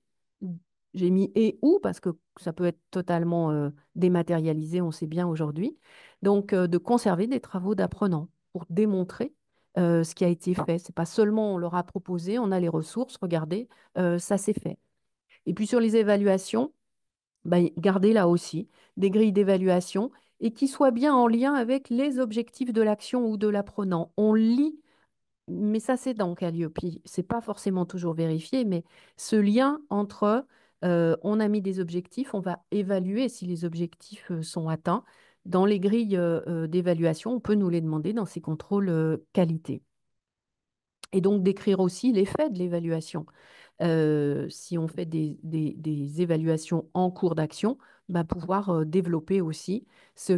J'ai mis et ou parce que ça peut être totalement dématérialisé, on sait bien aujourd'hui. Donc, de conserver des travaux d'apprenants pour démontrer ce qui a été fait. C'est pas seulement on leur a proposé, on a les ressources, regardez, ça s'est fait. Et puis sur les évaluations, ben, garder là aussi des grilles d'évaluation et qui soient bien en lien avec les objectifs de l'action ou de l'apprenant. On lit, mais ça c'est dans Calliope, c'est pas forcément toujours vérifié, mais ce lien entre on a mis des objectifs, on va évaluer si les objectifs sont atteints. Dans les grilles d'évaluation, on peut nous les demander dans ces contrôles qualité. Et donc décrire aussi l'effet de l'évaluation. Si on fait des évaluations en cours d'action, bah, pouvoir développer aussi ce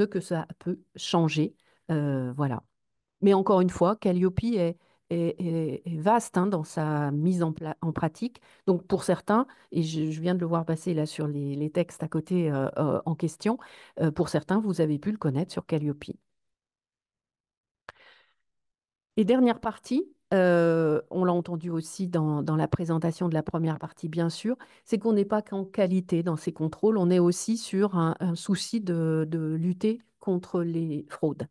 que ça peut changer. Voilà. Mais encore une fois, Calliope est vaste hein, dans sa mise en pratique. Donc pour certains, et je viens de le voir passer là sur les textes à côté en question, pour certains, vous avez pu le connaître sur Calliope. Et dernière partie, on l'a entendu aussi dans la présentation de la première partie, bien sûr, c'est qu'on n'est pas qu'en qualité dans ces contrôles, on est aussi sur un souci de lutter contre les fraudes.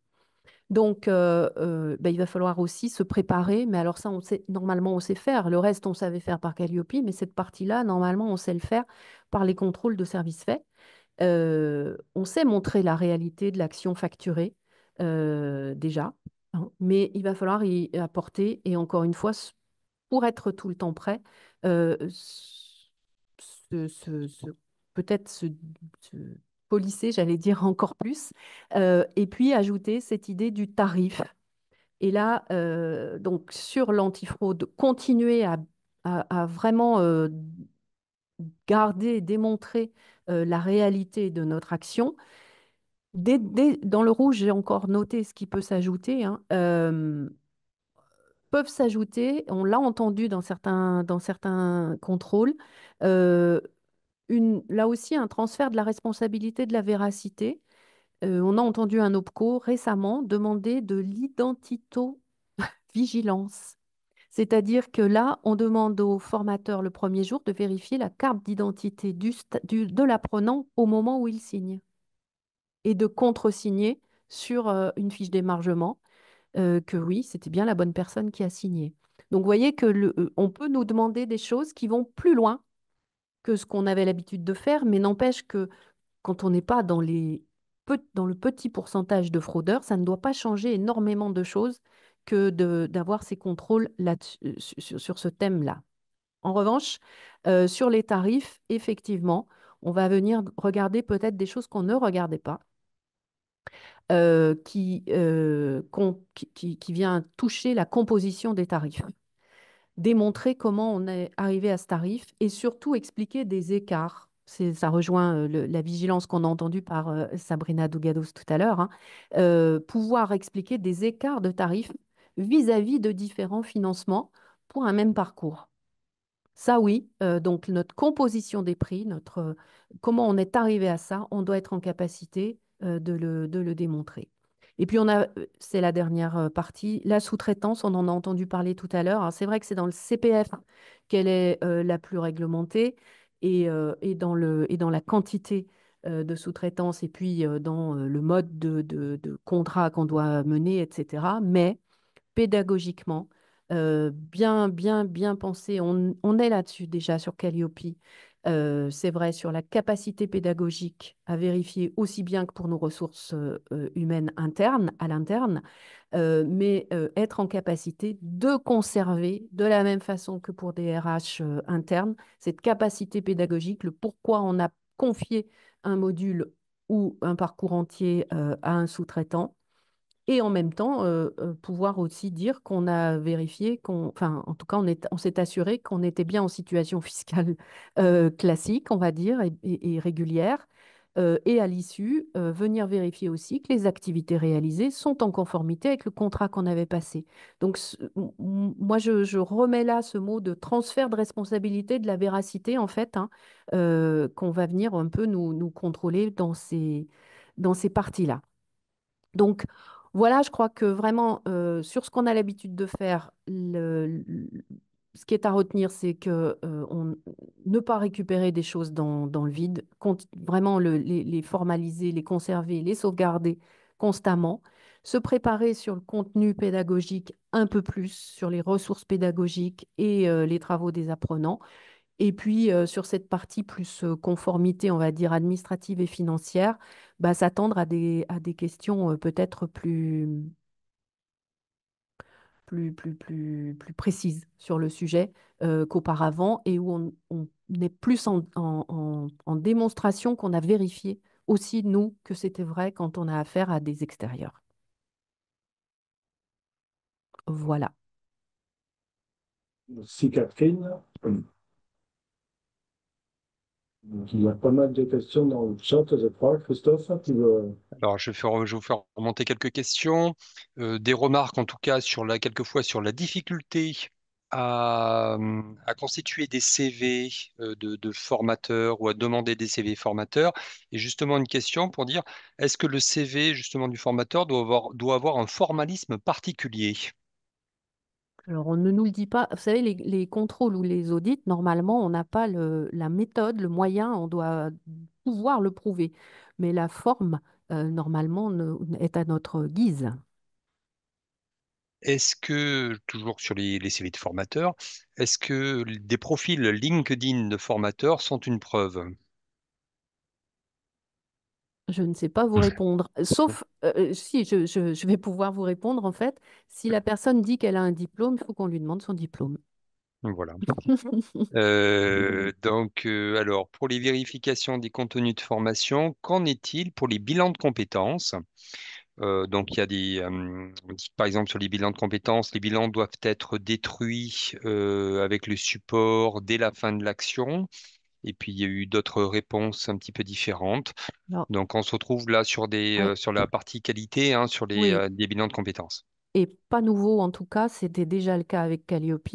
Donc, ben, il va falloir aussi se préparer, mais alors ça, normalement, on sait faire. Le reste, on savait faire par Calliope, mais cette partie-là, normalement, on sait le faire par les contrôles de services faits. On sait montrer la réalité de l'action facturée déjà, hein, mais il va falloir y apporter, et encore une fois, pour être tout le temps prêt, euh, se- se- se- peut-être se polisser, j'allais dire encore plus, et puis ajouter cette idée du tarif. Et là, donc sur l'antifraude, continuer à vraiment garder et démontrer la réalité de notre action. Dans le rouge, j'ai encore noté ce qui peut s'ajouter, hein, peuvent s'ajouter, on l'a entendu dans certains contrôles, euh, là aussi un transfert de la responsabilité de la véracité. On a entendu un OPCO récemment demander de l'identito-vigilance. C'est-à-dire que là, on demande au formateur le premier jour de vérifier la carte d'identité de l'apprenant au moment où il signe et de contresigner sur une fiche d'émargement que oui, c'était bien la bonne personne qui a signé. Donc, vous voyez que on peut nous demander des choses qui vont plus loin que ce qu'on avait l'habitude de faire, mais n'empêche que quand on n'est pas dans le petit pourcentage de fraudeurs, ça ne doit pas changer énormément de choses que d'avoir ces contrôles là, sur ce thème-là. En revanche, sur les tarifs, effectivement, on va venir regarder peut-être des choses qu'on ne regardait pas qui vient toucher la composition des tarifs, démontrer comment on est arrivé à ce tarif et surtout expliquer des écarts. Ça rejoint la vigilance qu'on a entendue par Sabrina Dougados tout à l'heure, hein. Pouvoir expliquer des écarts de tarifs vis-à-vis de différents financements pour un même parcours. Ça, oui. Donc, notre composition des prix, comment on est arrivé à ça, on doit être en capacité de le démontrer. Et puis, c'est la dernière partie, la sous-traitance, on en a entendu parler tout à l'heure. Alors, c'est vrai que c'est dans le CPF qu'elle est la plus réglementée et dans la quantité de sous-traitance et puis dans le mode de contrat qu'on doit mener, etc. Mais pédagogiquement, bien pensé. On est là-dessus déjà sur Calliope. C'est vrai, sur la capacité pédagogique à vérifier aussi bien que pour nos ressources humaines internes, à l'interne, mais être en capacité de conserver, de la même façon que pour des RH internes, cette capacité pédagogique, le pourquoi on a confié un module ou un parcours entier à un sous-traitant et en même temps, pouvoir aussi dire qu'on a vérifié, enfin, en tout cas, on s'est assuré qu'on était bien en situation fiscale classique, on va dire, et régulière. Et à l'issue, venir vérifier aussi que les activités réalisées sont en conformité avec le contrat qu'on avait passé. Donc, moi, je remets là ce mot de transfert de responsabilité, de la véracité, en fait, hein, qu'on va venir un peu nous contrôler dans ces parties-là. Donc, voilà, je crois que vraiment, sur ce qu'on a l'habitude de faire, ce qui est à retenir, c'est que ne pas récupérer des choses dans le vide, vraiment les formaliser, les conserver, les sauvegarder constamment. se préparer sur le contenu pédagogique un peu plus, sur les ressources pédagogiques et les travaux des apprenants. Et puis, sur cette partie plus conformité, on va dire, administrative et financière, bah, s'attendre à des questions peut-être plus précises sur le sujet qu'auparavant et où on est plus en démonstration qu'on a vérifié aussi, nous, que c'était vrai quand on a affaire à des extérieurs. Voilà. Merci Catherine. Il y a pas mal de questions dans le chat, je crois. Christophe, tu veux... Alors, je vais vous faire remonter quelques questions, des remarques en tout cas quelquefois sur la difficulté à constituer des CV de formateurs ou à demander des CV formateurs. Et justement une question pour dire, est-ce que le CV justement du formateur doit avoir un formalisme particulier? Alors, on ne nous le dit pas. Vous savez, les contrôles ou les audits, normalement, on n'a pas la méthode, le moyen, on doit pouvoir le prouver. Mais la forme, normalement, est à notre guise. Est-ce que, toujours sur les CV de formateurs, est-ce que des profils LinkedIn de formateurs sont une preuve? Je ne sais pas vous répondre. Sauf, si, je vais pouvoir vous répondre, en fait, si la personne dit qu'elle a un diplôme, il faut qu'on lui demande son diplôme. Voilà. Alors, pour les vérifications des contenus de formation, qu'en est-il pour les bilans de compétences? Donc, il y a on dit que, par exemple, sur les bilans de compétences, les bilans doivent être détruits avec le support dès la fin de l'action. Et puis, il y a eu d'autres réponses un petit peu différentes. Alors, Donc, on se retrouve là ouais, sur la partie qualité, hein, sur oui. des bilans de compétences. Et pas nouveau en tout cas, c'était déjà le cas avec Calliope,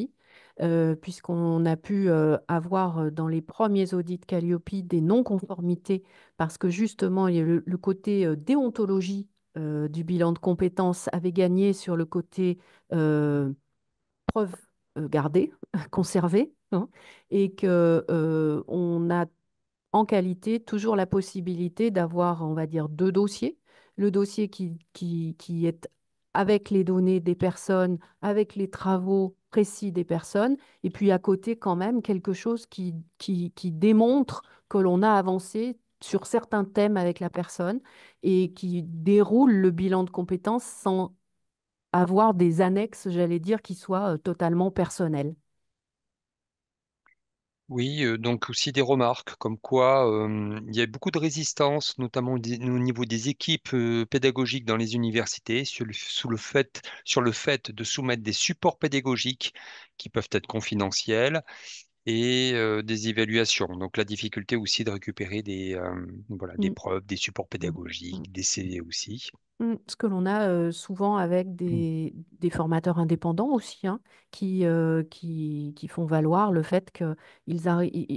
puisqu'on a pu avoir dans les premiers audits Calliope des non-conformités, parce que justement, il y a le côté déontologie du bilan de compétences avait gagné sur le côté euh, preuve gardée, conservée, hein, et que on a en qualité toujours la possibilité d'avoir, on va dire, deux dossiers. Le dossier qui est avec les données des personnes, avec les travaux précis des personnes, et puis à côté quand même quelque chose qui démontre que l'on a avancé sur certains thèmes avec la personne et qui déroule le bilan de compétences sans avoir des annexes, j'allais dire, qui soient totalement personnelles. Oui, donc aussi des remarques comme quoi il y a beaucoup de résistance, notamment au niveau des équipes pédagogiques dans les universités, sur le fait de soumettre des supports pédagogiques qui peuvent être confidentiels et des évaluations. Donc la difficulté aussi de récupérer voilà, des Mm, preuves, des supports mm, mm. pédagogiques, des CV aussi. Ce que l'on a souvent avec des formateurs indépendants aussi, hein, qui font valoir le fait que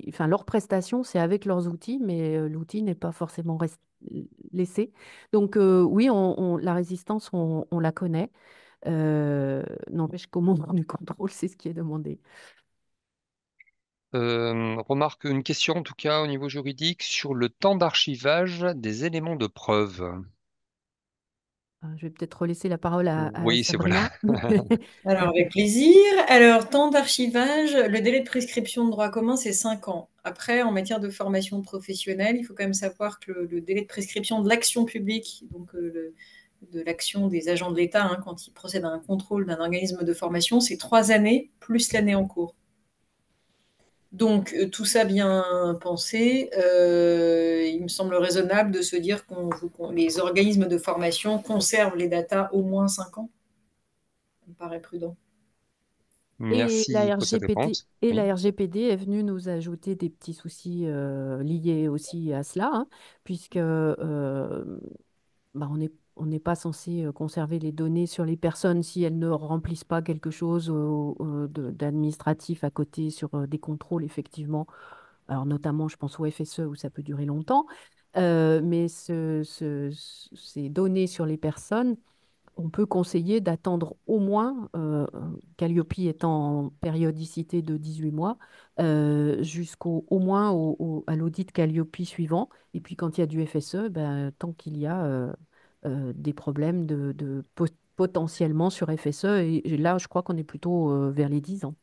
enfin, leur prestation, c'est avec leurs outils, mais l'outil n'est pas forcément laissé. Donc oui, la résistance, on la connaît. N'empêche qu'au moment du contrôle, c'est ce qui est demandé. Remarque une question en tout cas au niveau juridique sur le temps d'archivage des éléments de preuve. Je vais peut-être relaisser la parole à Oui, c'est voilà. Sabrina. Alors, avec plaisir. Alors, temps d'archivage, le délai de prescription de droit commun, c'est 5 ans. Après, en matière de formation professionnelle, il faut quand même savoir que le délai de prescription de l'action publique, donc de l'action des agents de l'État, hein, quand ils procèdent à un contrôle d'un organisme de formation, c'est 3 années plus l'année en cours. Donc, tout ça bien pensé, il me semble raisonnable de se dire les organismes de formation conservent les datas au moins 5 ans. Ça me paraît prudent. Et Merci pour cette réponse. la Oui. RGPD est venue nous ajouter des petits soucis liés aussi à cela, hein, puisque bah, on n'est pas censé conserver les données sur les personnes si elles ne remplissent pas quelque chose d'administratif à côté sur des contrôles, effectivement. Alors notamment, je pense au FSE où ça peut durer longtemps. Mais ces données sur les personnes, on peut conseiller d'attendre au moins, Calliope étant en périodicité de 18 mois, jusqu'au au moins à l'audit Calliope suivant. Et puis quand il y a du FSE, ben, tant qu'il y a des problèmes potentiellement sur FSE. Et là, je crois qu'on est plutôt vers les 10 ans.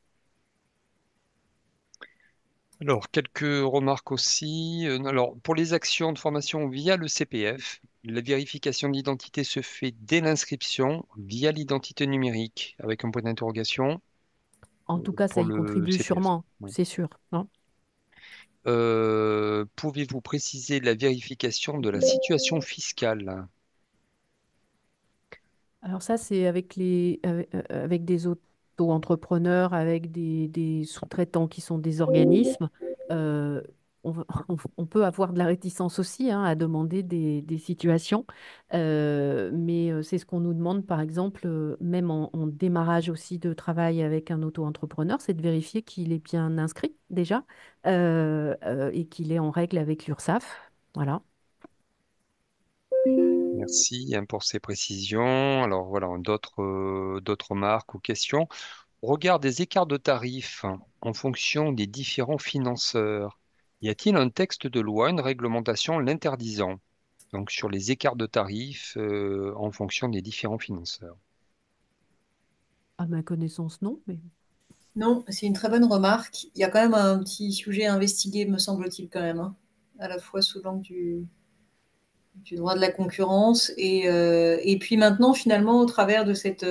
Alors, quelques remarques aussi. Alors, pour les actions de formation via le CPF, la vérification d'identité se fait dès l'inscription via l'identité numérique, avec un point d'interrogation En tout cas, ça pour y le contribue CPF. sûrement, Oui. c'est sûr, non? Pouvez-vous préciser la vérification de la situation fiscale? Alors ça, c'est avec des auto-entrepreneurs, avec des sous-traitants qui sont des organismes. Euh, on peut avoir de la réticence aussi, hein, à demander des situations. Mais c'est ce qu'on nous demande, par exemple, même en démarrage aussi de travail avec un auto-entrepreneur, c'est de vérifier qu'il est bien inscrit déjà, et qu'il est en règle avec l'URSSAF. Voilà. Merci hein, pour ces précisions. Alors voilà, d'autres remarques ou questions. Au regard des écarts de tarifs en fonction des différents financeurs, y a-t-il un texte de loi, une réglementation l'interdisant? Donc sur les écarts de tarifs en fonction des différents financeurs. À ma connaissance, non, mais Non, c'est une très bonne remarque. Il y a quand même un petit sujet à investiguer, me semble-t-il, quand même, hein. À la fois sous l'angle du droit de la concurrence et puis maintenant, finalement, au travers de cette...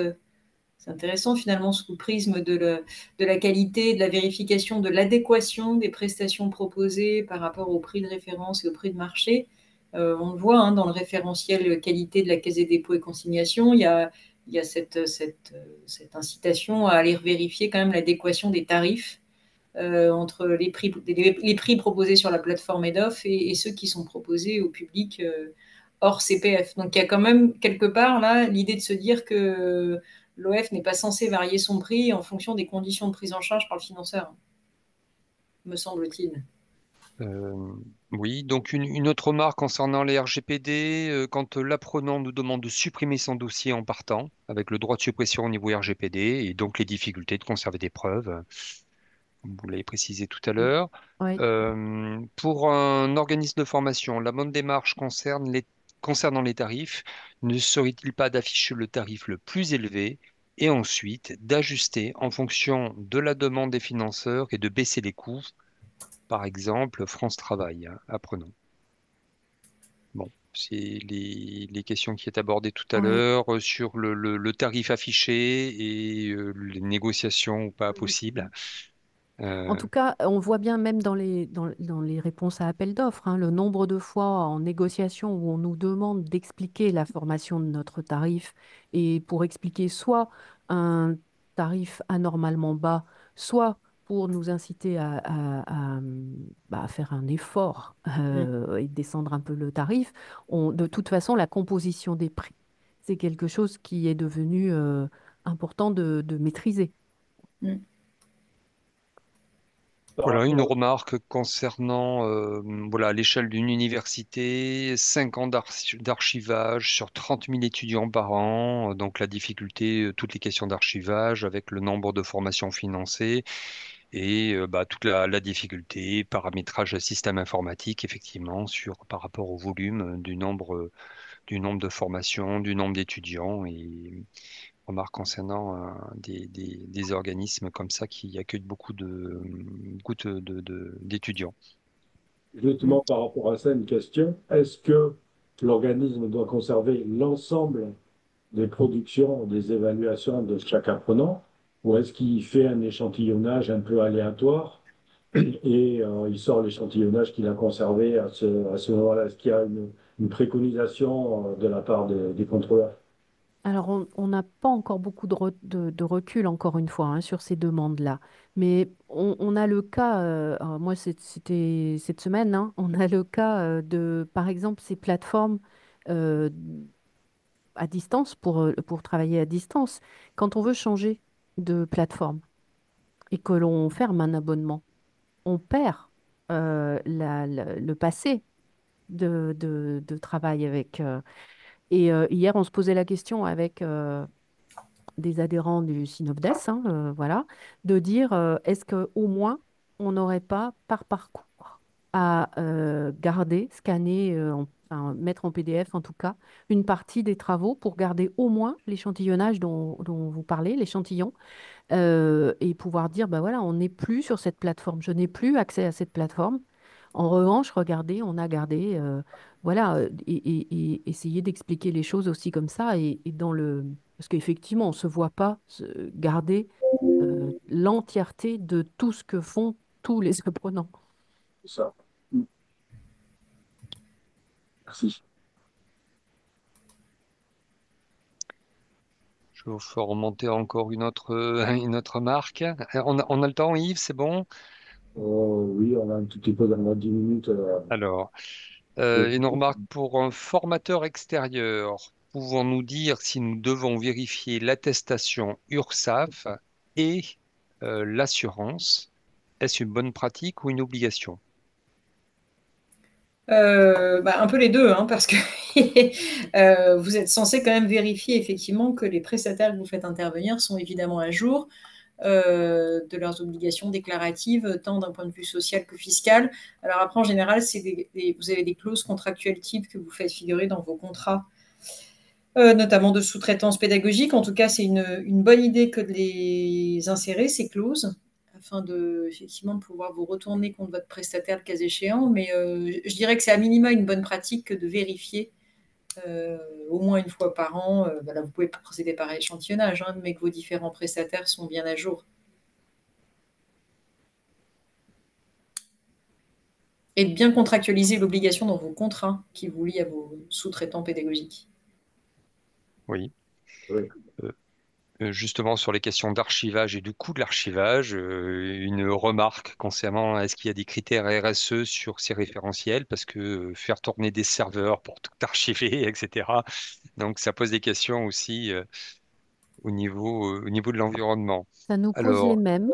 c'est intéressant, finalement, sous le prisme de la qualité, de la vérification, de l'adéquation des prestations proposées par rapport au prix de référence et au prix de marché. On le voit hein, dans le référentiel qualité de la Caisse des dépôts et consignations, il y a cette incitation à aller vérifier quand même l'adéquation des tarifs entre les prix proposés sur la plateforme EDOF et ceux qui sont proposés au public hors CPF. Donc il y a quand même quelque part là l'idée de se dire que l'OF n'est pas censé varier son prix en fonction des conditions de prise en charge par le financeur, me semble-t-il. Euh, oui, donc une autre remarque concernant les RGPD, quand l'apprenant nous demande de supprimer son dossier en partant, avec le droit de suppression au niveau RGPD, et donc les difficultés de conserver des preuves, comme vous l'avez précisé tout à l'heure. oui. Pour un organisme de formation, la bonne démarche concernant les tarifs, ne serait-il pas d'afficher le tarif le plus élevé et ensuite d'ajuster en fonction de la demande des financeurs et de baisser les coûts, par exemple France Travail, hein, apprenant. Bon, c'est les questions qui étaient abordées tout à Oui. l'heure sur le tarif affiché et les négociations ou pas possibles. En Euh, tout cas, on voit bien même dans les réponses à appel d'offres, hein, le nombre de fois en négociation où on nous demande d'expliquer la formation de notre tarif et pour expliquer soit un tarif anormalement bas, soit pour nous inciter à faire un effort Mm. et descendre un peu le tarif. De toute façon, la composition des prix, c'est quelque chose qui est devenu important de maîtriser. Mm. Par Voilà une rapport remarque concernant voilà, l'échelle d'une université, 5 ans d'archivage sur 30 000 étudiants par an, donc la difficulté, toutes les questions d'archivage avec le nombre de formations financées et bah, toute la difficulté, paramétrage système informatique, effectivement, par rapport au volume du nombre de formations, du nombre d'étudiants et remarque concernant des organismes comme ça qui accueillent d'étudiants. justement par rapport à ça, une question. Est-ce que l'organisme doit conserver l'ensemble des productions, des évaluations de chaque apprenant, ou est-ce qu'il fait un échantillonnage un peu aléatoire et il sort l'échantillonnage qu'il a conservé à ce moment-là? Est-ce qu'il y a une préconisation de la part des contrôleurs? Alors, on n'a pas encore beaucoup de recul, encore une fois, hein, sur ces demandes-là. Mais on a le cas, alors moi c'était cette semaine, hein, on a le cas par exemple, ces plateformes euh, à distance, pour travailler à distance. Quand on veut changer de plateforme et que l'on ferme un abonnement, on perd le passé de travail avec. Hier, on se posait la question avec des adhérents du Synopdes, hein, voilà, de dire est-ce qu'au moins on n'aurait pas par parcours. à garder, scanner, enfin, mettre en PDF en tout cas, une partie des travaux pour garder au moins l'échantillonnage dont vous parlez, l'échantillon, et pouvoir dire, bah voilà, on n'est plus sur cette plateforme, je n'ai plus accès à cette plateforme. En revanche, regardez, on a gardé, voilà, et essayer d'expliquer les choses aussi comme ça, et dans le... Parce qu'effectivement, on ne se voit pas garder l'entièreté de tout ce que font tous les apprenants. C'est ça. Mm. Merci. Je vous fais remonter encore une autre marque. On a le temps, Yves, c'est bon? Oui, on a un tout petit peu dans les 10 minutes. Alors, De- une remarque pour un formateur extérieur. Pouvons-nous dire si nous devons vérifier l'attestation URSSAF et l'assurance? Est-ce une bonne pratique ou une obligation? Un peu les deux, hein, parce que vous êtes censé quand même vérifier effectivement que les prestataires que vous faites intervenir sont évidemment à jour de leurs obligations déclaratives, tant d'un point de vue social que fiscal. Alors après, en général, vous avez des clauses contractuelles types que vous faites figurer dans vos contrats, notamment de sous-traitance pédagogique. En tout cas, c'est une bonne idée que de les insérer, ces clauses, afin effectivement, de pouvoir vous retourner contre votre prestataire le cas échéant. Mais je dirais que c'est à minima une bonne pratique que de vérifier au moins une fois par an. Là, vous pouvez procéder par échantillonnage, hein, mais que vos différents prestataires sont bien à jour. Et de bien contractualiser l'obligation dans vos contrats qui vous lient à vos sous-traitants pédagogiques. Oui. Oui. Justement, sur les questions d'archivage et du coût de l'archivage, une remarque concernant est-ce qu'il y a des critères RSE sur ces référentiels, parce que faire tourner des serveurs pour tout archiver, etc. Donc, ça pose des questions aussi au niveau de l'environnement. Ça nous pose les Alors, mêmes.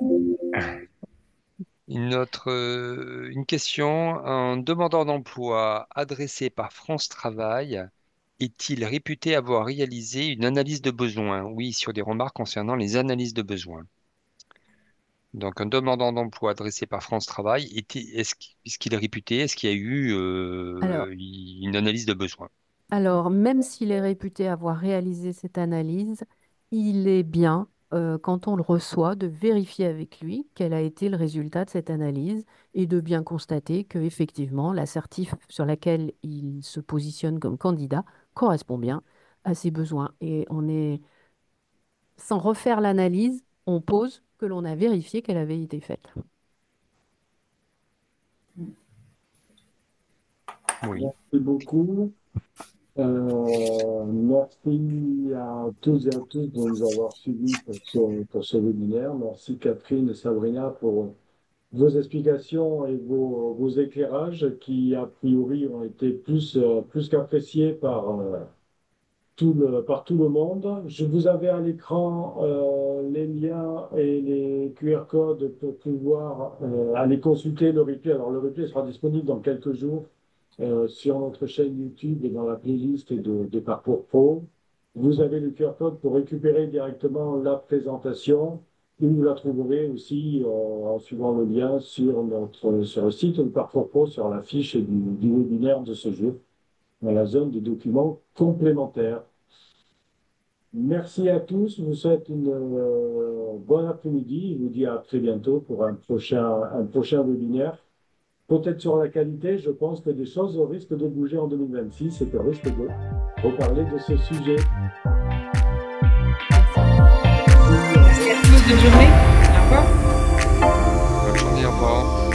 une question, un demandeur d'emploi adressé par France Travail est-il réputé avoir réalisé une analyse de besoin? Oui, sur des remarques concernant les analyses de besoin. Donc, un demandeur d'emploi adressé par France Travail, est-ce qu'il est réputé? Est-ce qu'il y a eu Alors, une analyse de besoin? Alors, même s'il est réputé avoir réalisé cette analyse, il est bien, quand on le reçoit, de vérifier avec lui quel a été le résultat de cette analyse et de bien constater que effectivement l'assertif sur laquelle il se positionne comme candidat correspond bien à ses besoins. Et on est, sans refaire l'analyse, on pose que l'on a vérifié qu'elle avait été faite. Oui. Merci beaucoup. Merci à tous et à tous de nous avoir suivis pour ce webinaire. Merci Catherine et Sabrina pour vos explications et vos éclairages qui, a priori, ont été plus qu'appréciés par tout le monde. Je vous avais à l'écran les liens et les QR codes pour pouvoir aller consulter le replay. Alors, le replay sera disponible dans quelques jours sur notre chaîne YouTube et dans la playlist de Parcours Pro. Vous avez le QR code pour récupérer directement la présentation. Et vous la trouverez aussi en suivant le lien sur le site de Parcours Pro, sur la fiche du webinaire de ce jour, dans la zone des documents complémentaires. Merci à tous. Je vous souhaite une bonne après-midi. Je vous dis à très bientôt pour un prochain webinaire. Peut-être sur la qualité, je pense que des choses risquent de bouger en 2026 et que risque de reparler de ce sujet. Merci à tous, bonne journée. Au revoir. Bonne journée, au revoir.